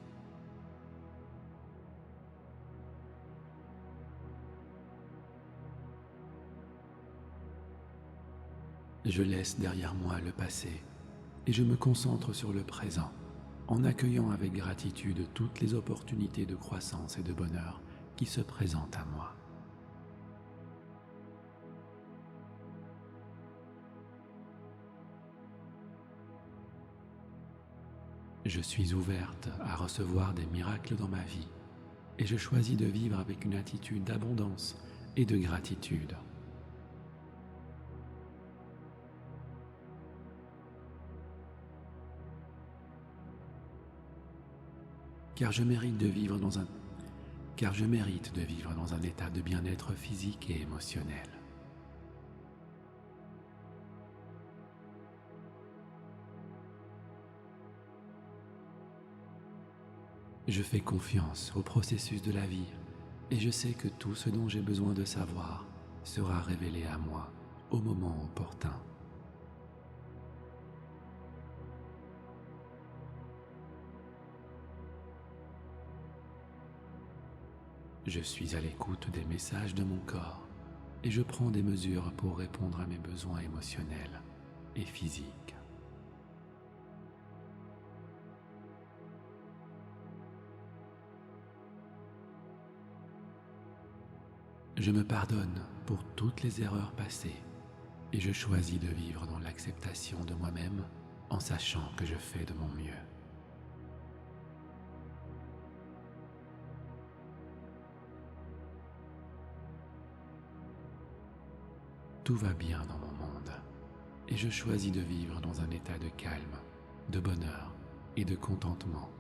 Je laisse derrière moi le passé et je me concentre sur le présent, en accueillant avec gratitude toutes les opportunités de croissance et de bonheur qui se présentent à moi. Je suis ouverte à recevoir des miracles dans ma vie et je choisis de vivre avec une attitude d'abondance et de gratitude. Car je mérite de vivre dans un état de bien-être physique et émotionnel. Je fais confiance au processus de la vie et je sais que tout ce dont j'ai besoin de savoir sera révélé à moi au moment opportun. Je suis à l'écoute des messages de mon corps et je prends des mesures pour répondre à mes besoins émotionnels et physiques. Je me pardonne pour toutes les erreurs passées et je choisis de vivre dans l'acceptation de moi-même en sachant que je fais de mon mieux. Tout va bien dans mon monde et je choisis de vivre dans un état de calme, de bonheur et de contentement.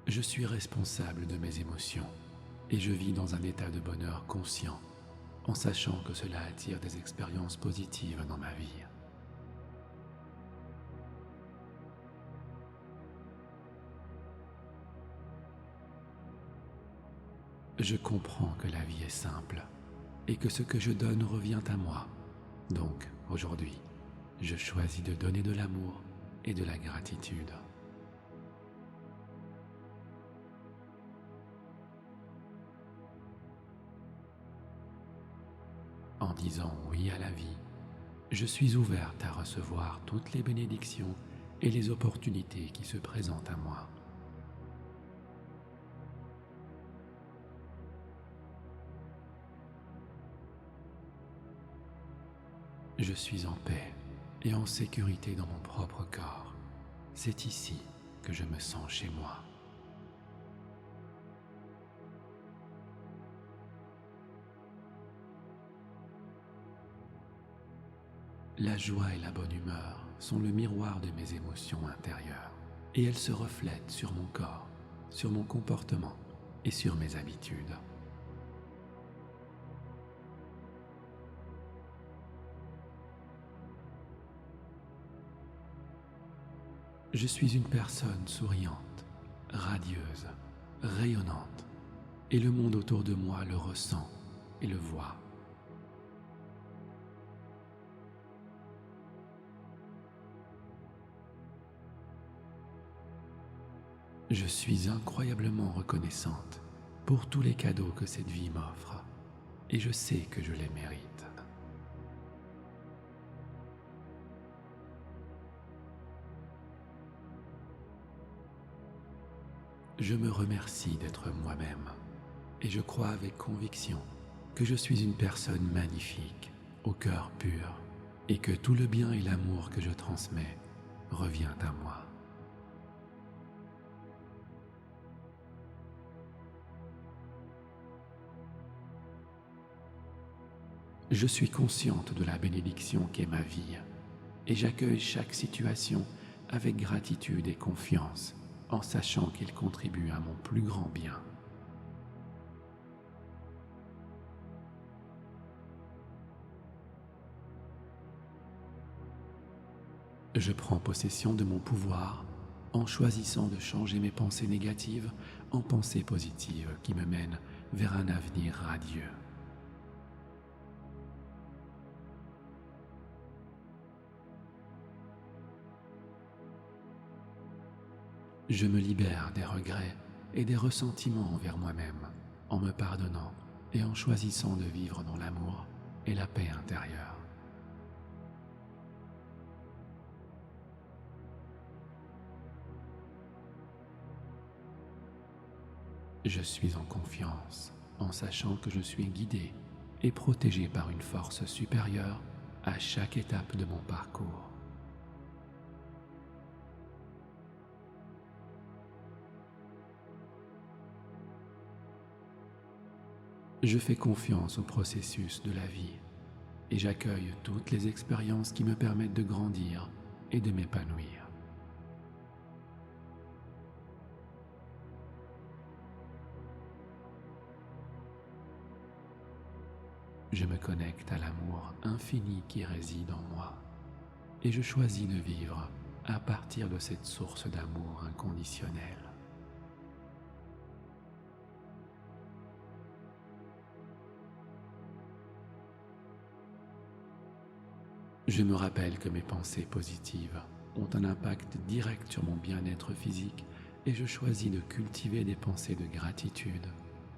Je suis responsable de mes émotions et je vis dans un état de bonheur conscient en sachant que cela attire des expériences positives dans ma vie. Je comprends que la vie est simple et que ce que je donne revient à moi. Donc, aujourd'hui, je choisis de donner de l'amour et de la gratitude. En disant oui à la vie, je suis ouverte à recevoir toutes les bénédictions et les opportunités qui se présentent à moi. Je suis en paix et en sécurité dans mon propre corps. C'est ici que je me sens chez moi. La joie et la bonne humeur sont le miroir de mes émotions intérieures et elles se reflètent sur mon corps, sur mon comportement et sur mes habitudes. Je suis une personne souriante, radieuse, rayonnante et le monde autour de moi le ressent et le voit. Je suis incroyablement reconnaissante pour tous les cadeaux que cette vie m'offre et je sais que je les mérite. Je me remercie d'être moi-même et je crois avec conviction que je suis une personne magnifique, au cœur pur et que tout le bien et l'amour que je transmets revient à moi. Je suis consciente de la bénédiction qu'est ma vie et j'accueille chaque situation avec gratitude et confiance en sachant qu'il contribue à mon plus grand bien. Je prends possession de mon pouvoir en choisissant de changer mes pensées négatives en pensées positives qui me mènent vers un avenir radieux. Je me libère des regrets et des ressentiments envers moi-même en me pardonnant et en choisissant de vivre dans l'amour et la paix intérieure. Je suis en confiance en sachant que je suis guidé et protégé par une force supérieure à chaque étape de mon parcours. Je fais confiance au processus de la vie et j'accueille toutes les expériences qui me permettent de grandir et de m'épanouir. Je me connecte à l'amour infini qui réside en moi et je choisis de vivre à partir de cette source d'amour inconditionnel. Je me rappelle que mes pensées positives ont un impact direct sur mon bien-être physique et je choisis de cultiver des pensées de gratitude,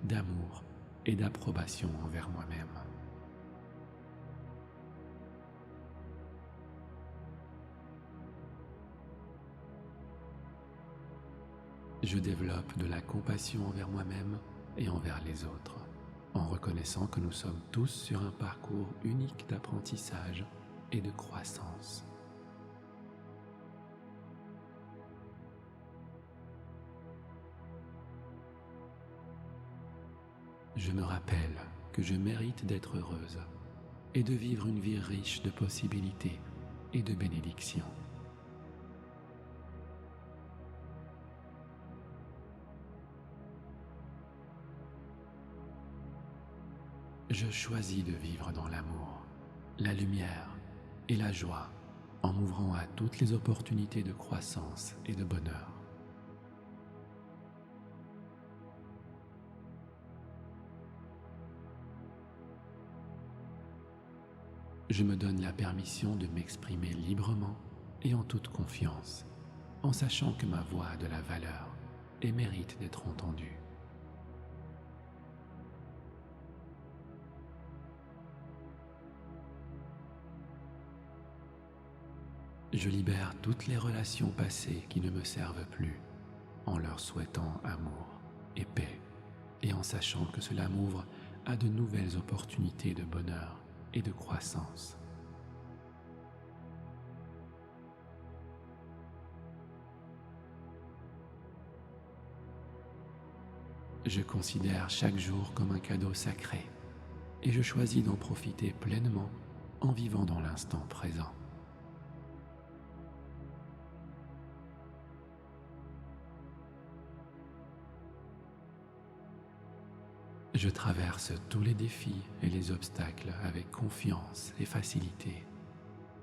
d'amour et d'approbation envers moi-même. Je développe de la compassion envers moi-même et envers les autres, en reconnaissant que nous sommes tous sur un parcours unique d'apprentissage et de croissance. Je me rappelle que je mérite d'être heureuse et de vivre une vie riche de possibilités et de bénédictions. Je choisis de vivre dans l'amour, la lumière et la joie en m'ouvrant à toutes les opportunités de croissance et de bonheur. Je me donne la permission de m'exprimer librement et en toute confiance, en sachant que ma voix a de la valeur et mérite d'être entendue. Je libère toutes les relations passées qui ne me servent plus, en leur souhaitant amour et paix, et en sachant que cela m'ouvre à de nouvelles opportunités de bonheur et de croissance. Je considère chaque jour comme un cadeau sacré, et je choisis d'en profiter pleinement en vivant dans l'instant présent. Je traverse tous les défis et les obstacles avec confiance et facilité,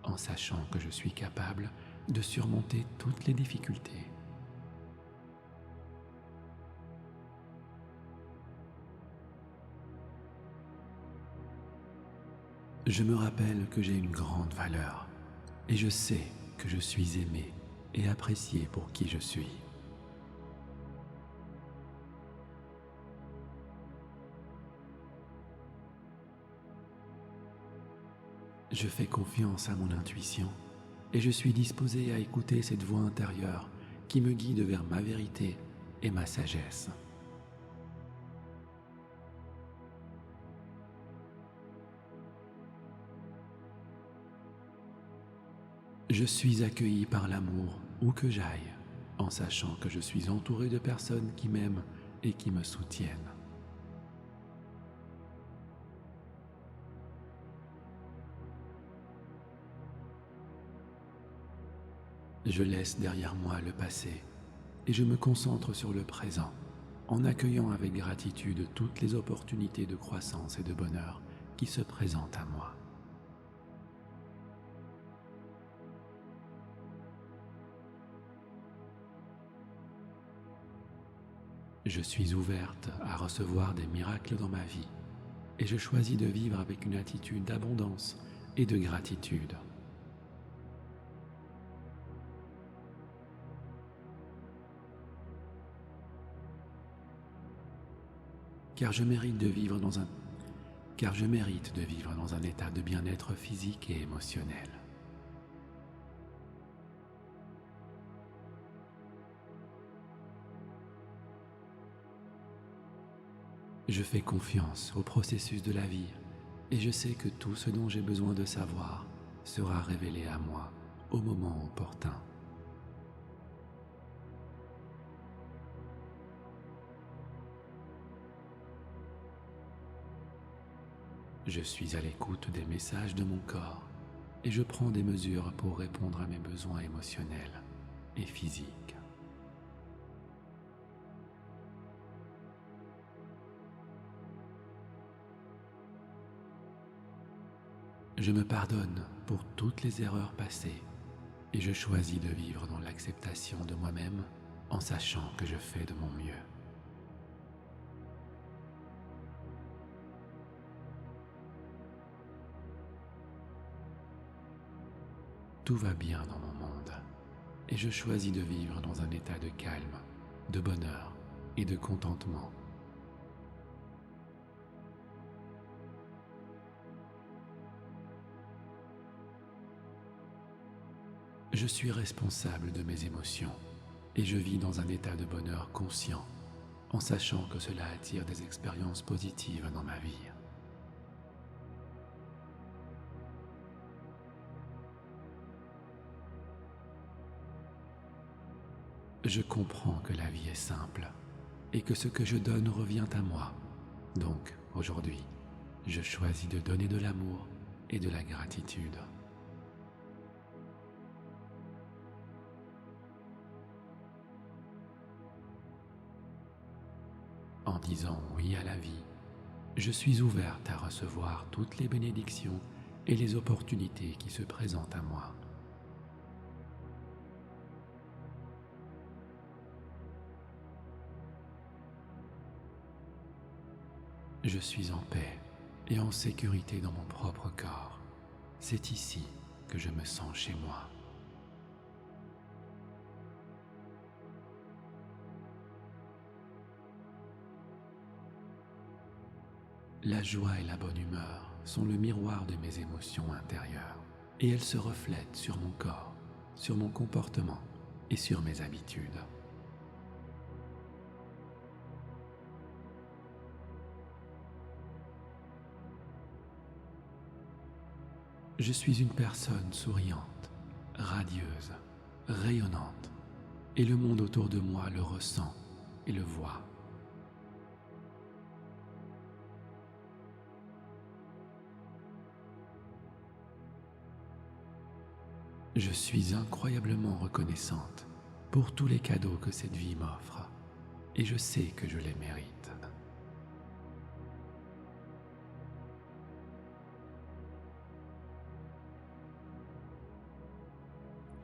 en sachant que je suis capable de surmonter toutes les difficultés. Je me rappelle que j'ai une grande valeur et je sais que je suis aimé et apprécié pour qui je suis. Je fais confiance à mon intuition et je suis disposé à écouter cette voix intérieure qui me guide vers ma vérité et ma sagesse. Je suis accueilli par l'amour où que j'aille, en sachant que je suis entouré de personnes qui m'aiment et qui me soutiennent. Je laisse derrière moi le passé et je me concentre sur le présent, en accueillant avec gratitude toutes les opportunités de croissance et de bonheur qui se présentent à moi. Je suis ouverte à recevoir des miracles dans ma vie et je choisis de vivre avec une attitude d'abondance et de gratitude. Car je mérite de vivre dans un état de bien-être physique et émotionnel. Je fais confiance au processus de la vie et je sais que tout ce dont j'ai besoin de savoir sera révélé à moi au moment opportun. Je suis à l'écoute des messages de mon corps et je prends des mesures pour répondre à mes besoins émotionnels et physiques. Je me pardonne pour toutes les erreurs passées et je choisis de vivre dans l'acceptation de moi-même en sachant que je fais de mon mieux. Tout va bien dans mon monde et je choisis de vivre dans un état de calme, de bonheur et de contentement. Je suis responsable de mes émotions et je vis dans un état de bonheur conscient en sachant que cela attire des expériences positives dans ma vie. Je comprends que la vie est simple et que ce que je donne revient à moi. Donc, aujourd'hui, je choisis de donner de l'amour et de la gratitude. En disant oui à la vie, je suis ouverte à recevoir toutes les bénédictions et les opportunités qui se présentent à moi. Je suis en paix et en sécurité dans mon propre corps. C'est ici que je me sens chez moi. La joie et la bonne humeur sont le miroir de mes émotions intérieures et elles se reflètent sur mon corps, sur mon comportement et sur mes habitudes. Je suis une personne souriante, radieuse, rayonnante, et le monde autour de moi le ressent et le voit. Je suis incroyablement reconnaissante pour tous les cadeaux que cette vie m'offre, et je sais que je les mérite.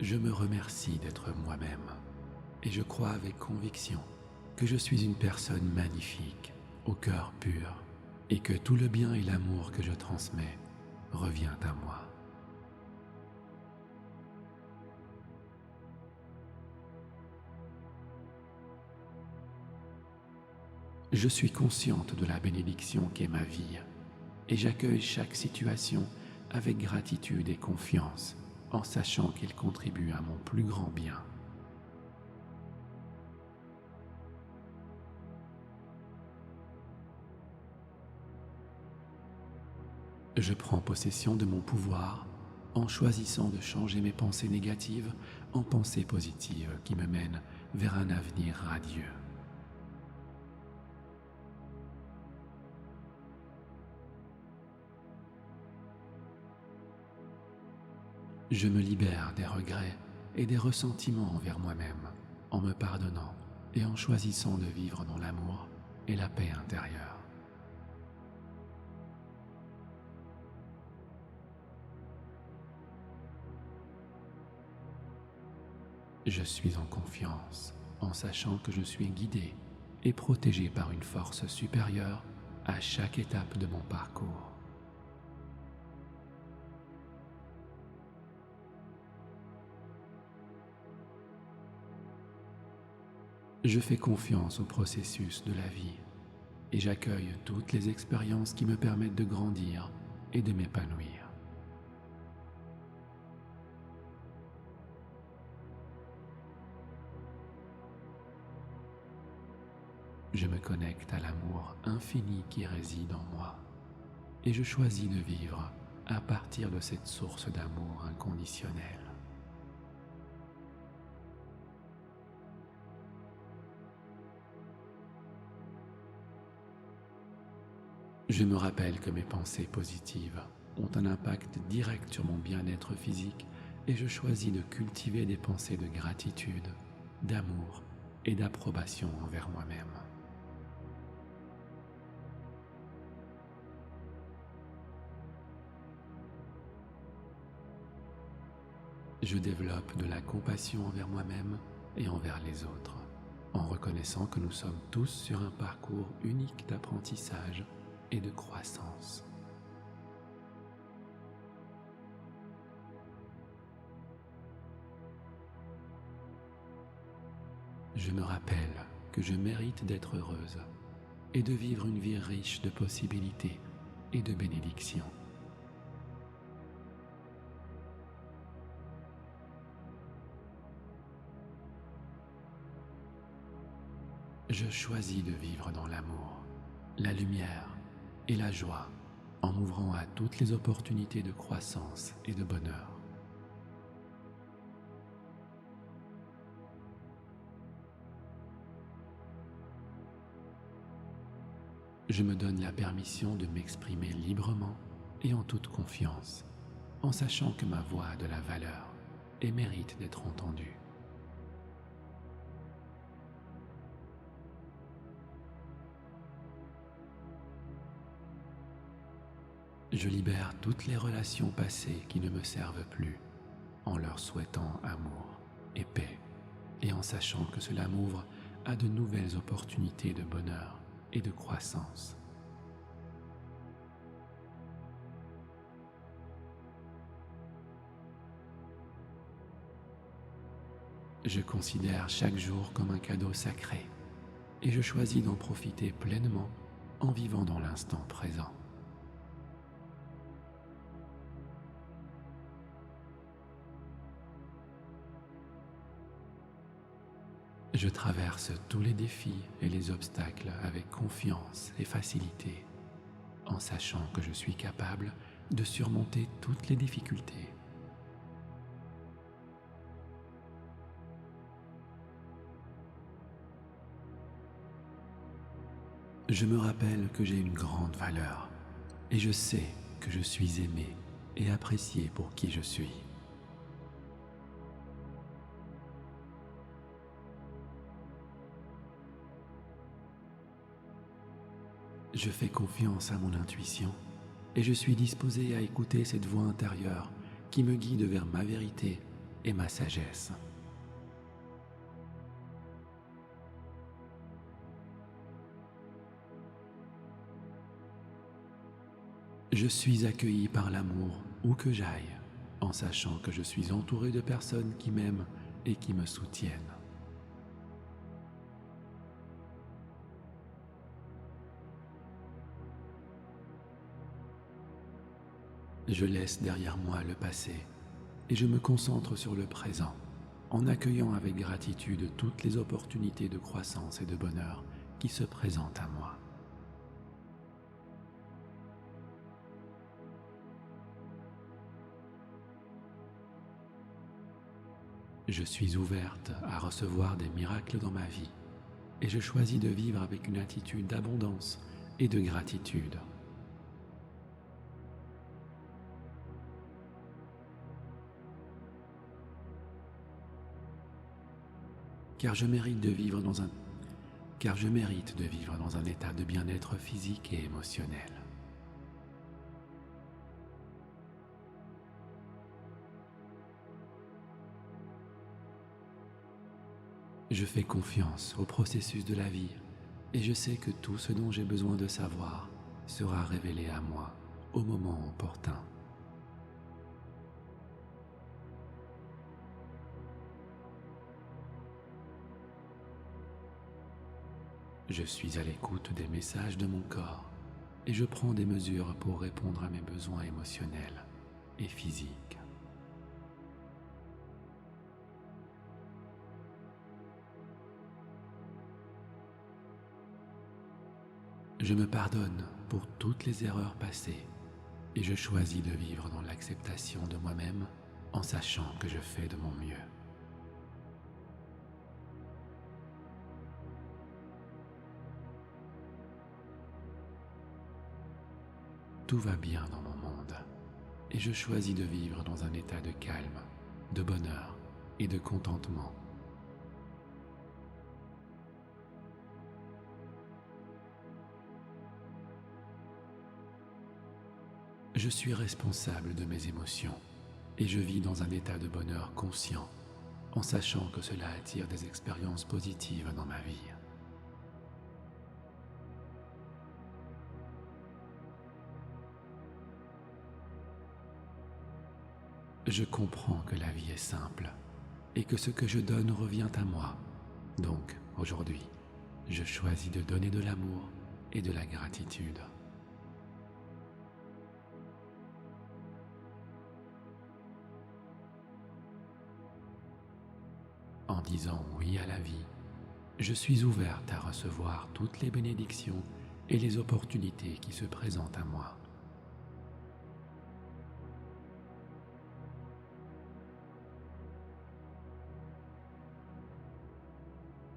Je me remercie d'être moi-même, et je crois avec conviction que je suis une personne magnifique, au cœur pur, et que tout le bien et l'amour que je transmets revient à moi. Je suis consciente de la bénédiction qu'est ma vie, et j'accueille chaque situation avec gratitude et confiance, en sachant qu'elle contribue à mon plus grand bien. Je prends possession de mon pouvoir en choisissant de changer mes pensées négatives en pensées positives qui me mènent vers un avenir radieux. Je me libère des regrets et des ressentiments envers moi-même en me pardonnant et en choisissant de vivre dans l'amour et la paix intérieure. Je suis en confiance en sachant que je suis guidé et protégé par une force supérieure à chaque étape de mon parcours. Je fais confiance au processus de la vie et j'accueille toutes les expériences qui me permettent de grandir et de m'épanouir. Je me connecte à l'amour infini qui réside en moi et je choisis de vivre à partir de cette source d'amour inconditionnel. Je me rappelle que mes pensées positives ont un impact direct sur mon bien-être physique et je choisis de cultiver des pensées de gratitude, d'amour et d'approbation envers moi-même. Je développe de la compassion envers moi-même et envers les autres, en reconnaissant que nous sommes tous sur un parcours unique d'apprentissage et de croissance. Je me rappelle que je mérite d'être heureuse et de vivre une vie riche de possibilités et de bénédictions. Je choisis de vivre dans l'amour, la lumière et la joie en m'ouvrant à toutes les opportunités de croissance et de bonheur. Je me donne la permission de m'exprimer librement et en toute confiance, en sachant que ma voix a de la valeur et mérite d'être entendue. Je libère toutes les relations passées qui ne me servent plus, en leur souhaitant amour et paix, et en sachant que cela m'ouvre à de nouvelles opportunités de bonheur et de croissance. Je considère chaque jour comme un cadeau sacré, et je choisis d'en profiter pleinement en vivant dans l'instant présent. Je traverse tous les défis et les obstacles avec confiance et facilité, en sachant que je suis capable de surmonter toutes les difficultés. Je me rappelle que j'ai une grande valeur et je sais que je suis aimé et apprécié pour qui je suis. Je fais confiance à mon intuition et je suis disposé à écouter cette voix intérieure qui me guide vers ma vérité et ma sagesse. Je suis accueilli par l'amour où que j'aille, en sachant que je suis entouré de personnes qui m'aiment et qui me soutiennent. Je laisse derrière moi le passé et je me concentre sur le présent, en accueillant avec gratitude toutes les opportunités de croissance et de bonheur qui se présentent à moi. Je suis ouverte à recevoir des miracles dans ma vie et je choisis de vivre avec une attitude d'abondance et de gratitude. Car je mérite de vivre dans un état de bien-être physique et émotionnel. Je fais confiance au processus de la vie et je sais que tout ce dont j'ai besoin de savoir sera révélé à moi au moment opportun. Je suis à l'écoute des messages de mon corps et je prends des mesures pour répondre à mes besoins émotionnels et physiques. Je me pardonne pour toutes les erreurs passées et je choisis de vivre dans l'acceptation de moi-même en sachant que je fais de mon mieux. Tout va bien dans mon monde et je choisis de vivre dans un état de calme, de bonheur et de contentement. Je suis responsable de mes émotions et je vis dans un état de bonheur conscient en sachant que cela attire des expériences positives dans ma vie. Je comprends que la vie est simple et que ce que je donne revient à moi. Donc, aujourd'hui, je choisis de donner de l'amour et de la gratitude. En disant oui à la vie, je suis ouverte à recevoir toutes les bénédictions et les opportunités qui se présentent à moi.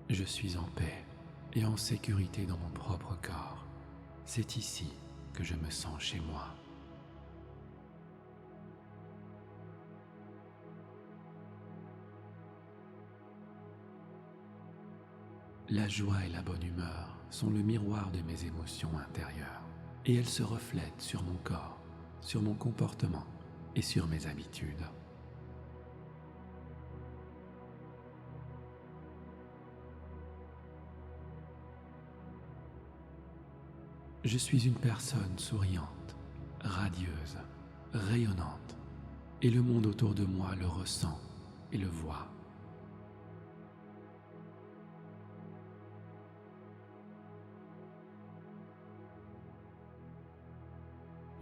Je suis en paix et en sécurité dans mon propre corps. C'est ici que je me sens chez moi. La joie et la bonne humeur sont le miroir de mes émotions intérieures et elles se reflètent sur mon corps, sur mon comportement et sur mes habitudes. Je suis une personne souriante, radieuse, rayonnante et le monde autour de moi le ressent et le voit.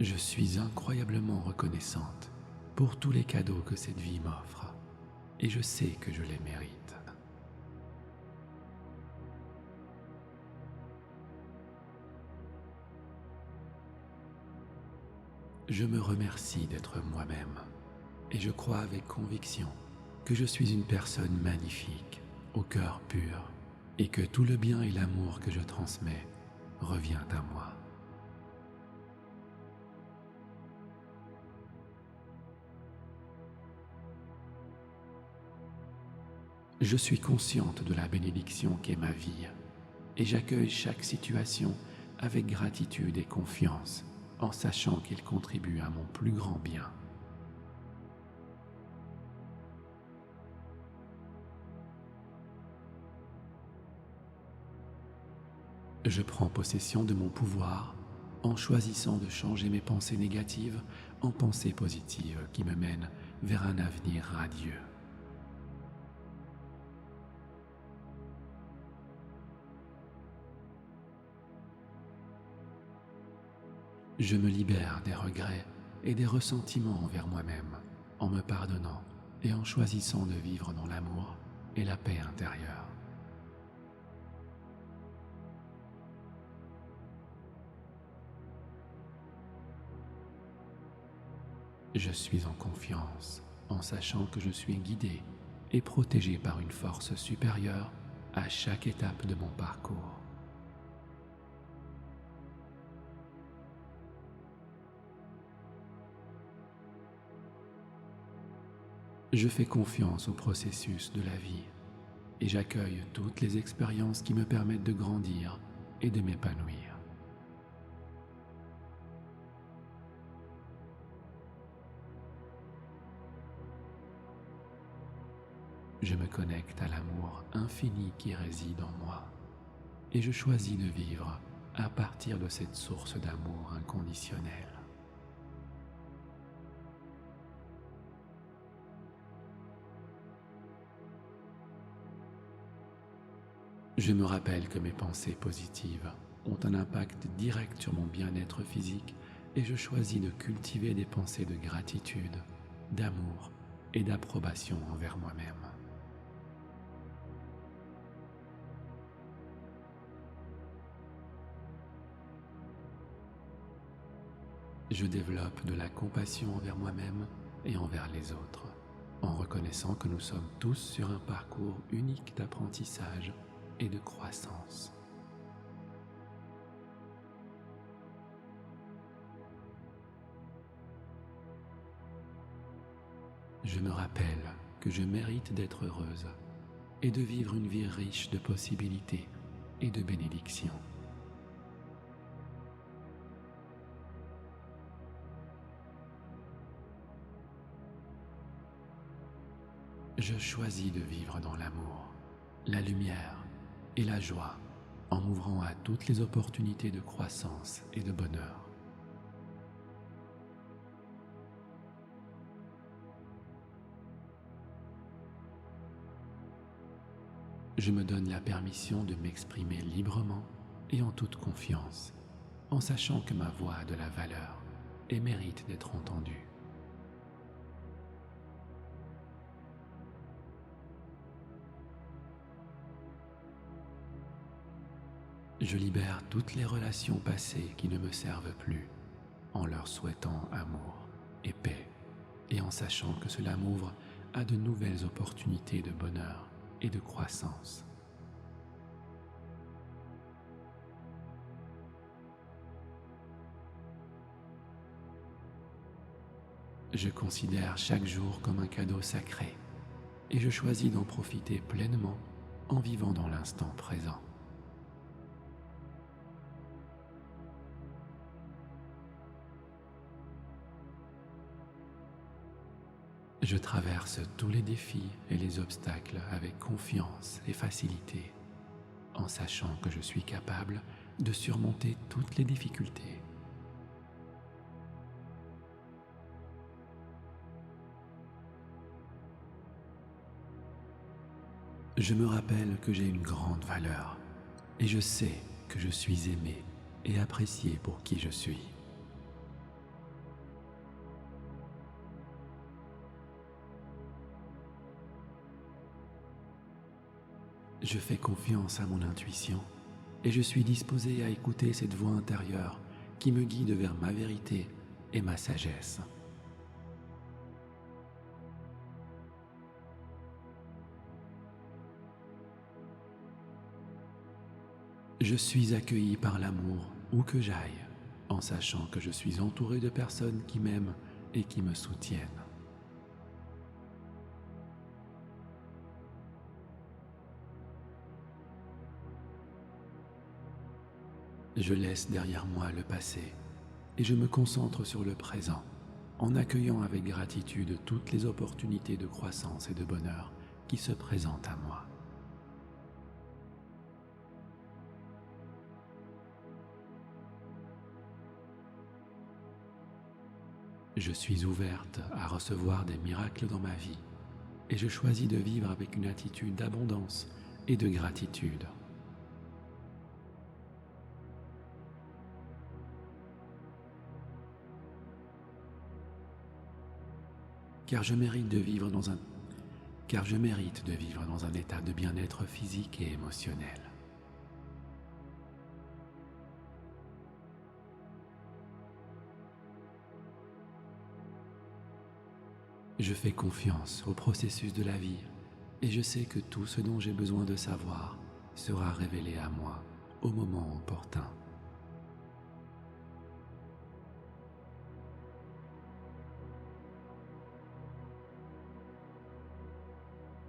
Je suis incroyablement reconnaissante pour tous les cadeaux que cette vie m'offre et je sais que je les mérite. Je me remercie d'être moi-même et je crois avec conviction que je suis une personne magnifique, au cœur pur et que tout le bien et l'amour que je transmets revient à moi. Je suis consciente de la bénédiction qu'est ma vie et j'accueille chaque situation avec gratitude et confiance en sachant qu'elle contribue à mon plus grand bien. Je prends possession de mon pouvoir en choisissant de changer mes pensées négatives en pensées positives qui me mènent vers un avenir radieux. Je me libère des regrets et des ressentiments envers moi-même en me pardonnant et en choisissant de vivre dans l'amour et la paix intérieure. Je suis en confiance en sachant que je suis guidé et protégé par une force supérieure à chaque étape de mon parcours. Je fais confiance au processus de la vie et j'accueille toutes les expériences qui me permettent de grandir et de m'épanouir. Je me connecte à l'amour infini qui réside en moi et je choisis de vivre à partir de cette source d'amour inconditionnel. Je me rappelle que mes pensées positives ont un impact direct sur mon bien-être physique et je choisis de cultiver des pensées de gratitude, d'amour et d'approbation envers moi-même. Je développe de la compassion envers moi-même et envers les autres, en reconnaissant que nous sommes tous sur un parcours unique d'apprentissage et de croissance. Je me rappelle que je mérite d'être heureuse et de vivre une vie riche de possibilités et de bénédictions. Je choisis de vivre dans l'amour, la lumière et la joie en m'ouvrant à toutes les opportunités de croissance et de bonheur. Je me donne la permission de m'exprimer librement et en toute confiance, en sachant que ma voix a de la valeur et mérite d'être entendue. Je libère toutes les relations passées qui ne me servent plus, en leur souhaitant amour et paix, et en sachant que cela m'ouvre à de nouvelles opportunités de bonheur et de croissance. Je considère chaque jour comme un cadeau sacré, et je choisis d'en profiter pleinement en vivant dans l'instant présent. Je traverse tous les défis et les obstacles avec confiance et facilité, en sachant que je suis capable de surmonter toutes les difficultés. Je me rappelle que j'ai une grande valeur et je sais que je suis aimé et apprécié pour qui je suis. Je fais confiance à mon intuition et je suis disposé à écouter cette voix intérieure qui me guide vers ma vérité et ma sagesse. Je suis accueilli par l'amour où que j'aille, en sachant que je suis entouré de personnes qui m'aiment et qui me soutiennent. Je laisse derrière moi le passé et je me concentre sur le présent, en accueillant avec gratitude toutes les opportunités de croissance et de bonheur qui se présentent à moi. Je suis ouverte à recevoir des miracles dans ma vie et je choisis de vivre avec une attitude d'abondance et de gratitude. Car je mérite de vivre dans un état de bien-être physique et émotionnel. Je fais confiance au processus de la vie et je sais que tout ce dont j'ai besoin de savoir sera révélé à moi au moment opportun.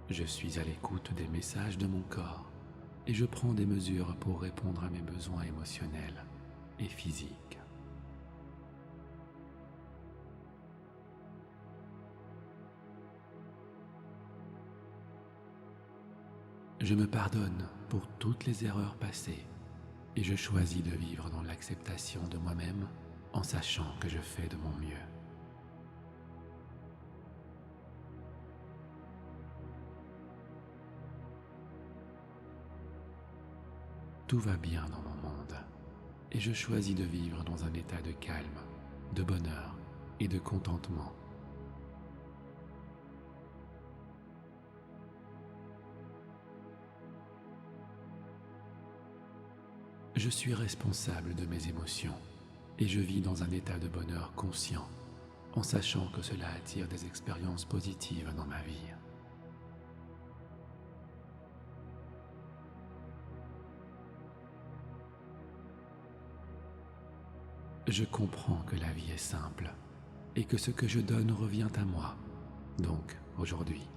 Je suis à l'écoute des messages de mon corps et je prends des mesures pour répondre à mes besoins émotionnels et physiques. Je me pardonne pour toutes les erreurs passées et je choisis de vivre dans l'acceptation de moi-même en sachant que je fais de mon mieux. Tout va bien dans mon monde et je choisis de vivre dans un état de calme, de bonheur et de contentement. Je suis responsable de mes émotions et je vis dans un état de bonheur conscient, en sachant que cela attire des expériences positives dans ma vie. Je comprends que la vie est simple et que ce que je donne revient à moi. Donc, aujourd'hui,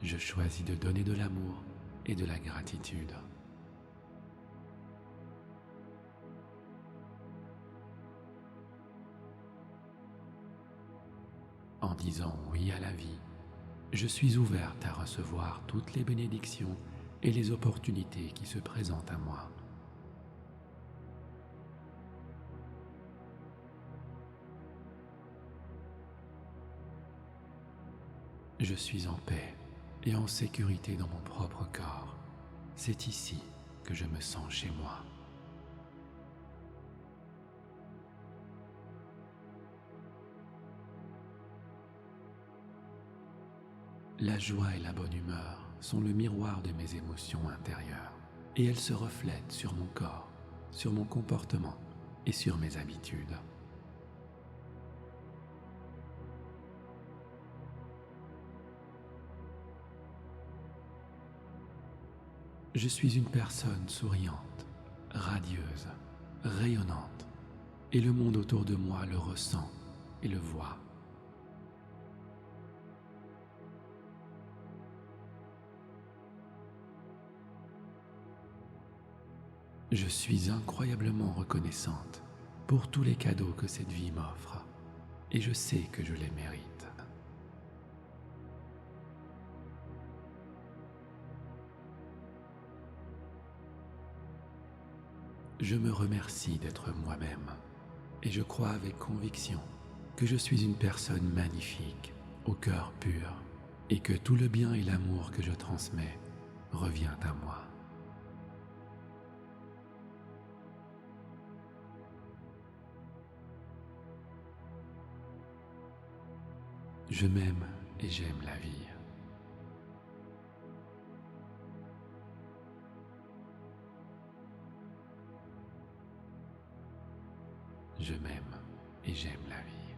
je choisis de donner de l'amour et de la gratitude. En disant oui à la vie, je suis ouverte à recevoir toutes les bénédictions et les opportunités qui se présentent à moi. Je suis en paix et en sécurité dans mon propre corps. C'est ici que je me sens chez moi. La joie et la bonne humeur sont le miroir de mes émotions intérieures et elles se reflètent sur mon corps, sur mon comportement et sur mes habitudes. Je suis une personne souriante, radieuse, rayonnante, et le monde autour de moi le ressent et le voit. Je suis incroyablement reconnaissante pour tous les cadeaux que cette vie m'offre, et je sais que je les mérite. Je me remercie d'être moi-même, et je crois avec conviction que je suis une personne magnifique, au cœur pur, et que tout le bien et l'amour que je transmets revient à moi. Je m'aime et j'aime la vie. Je m'aime et j'aime la vie.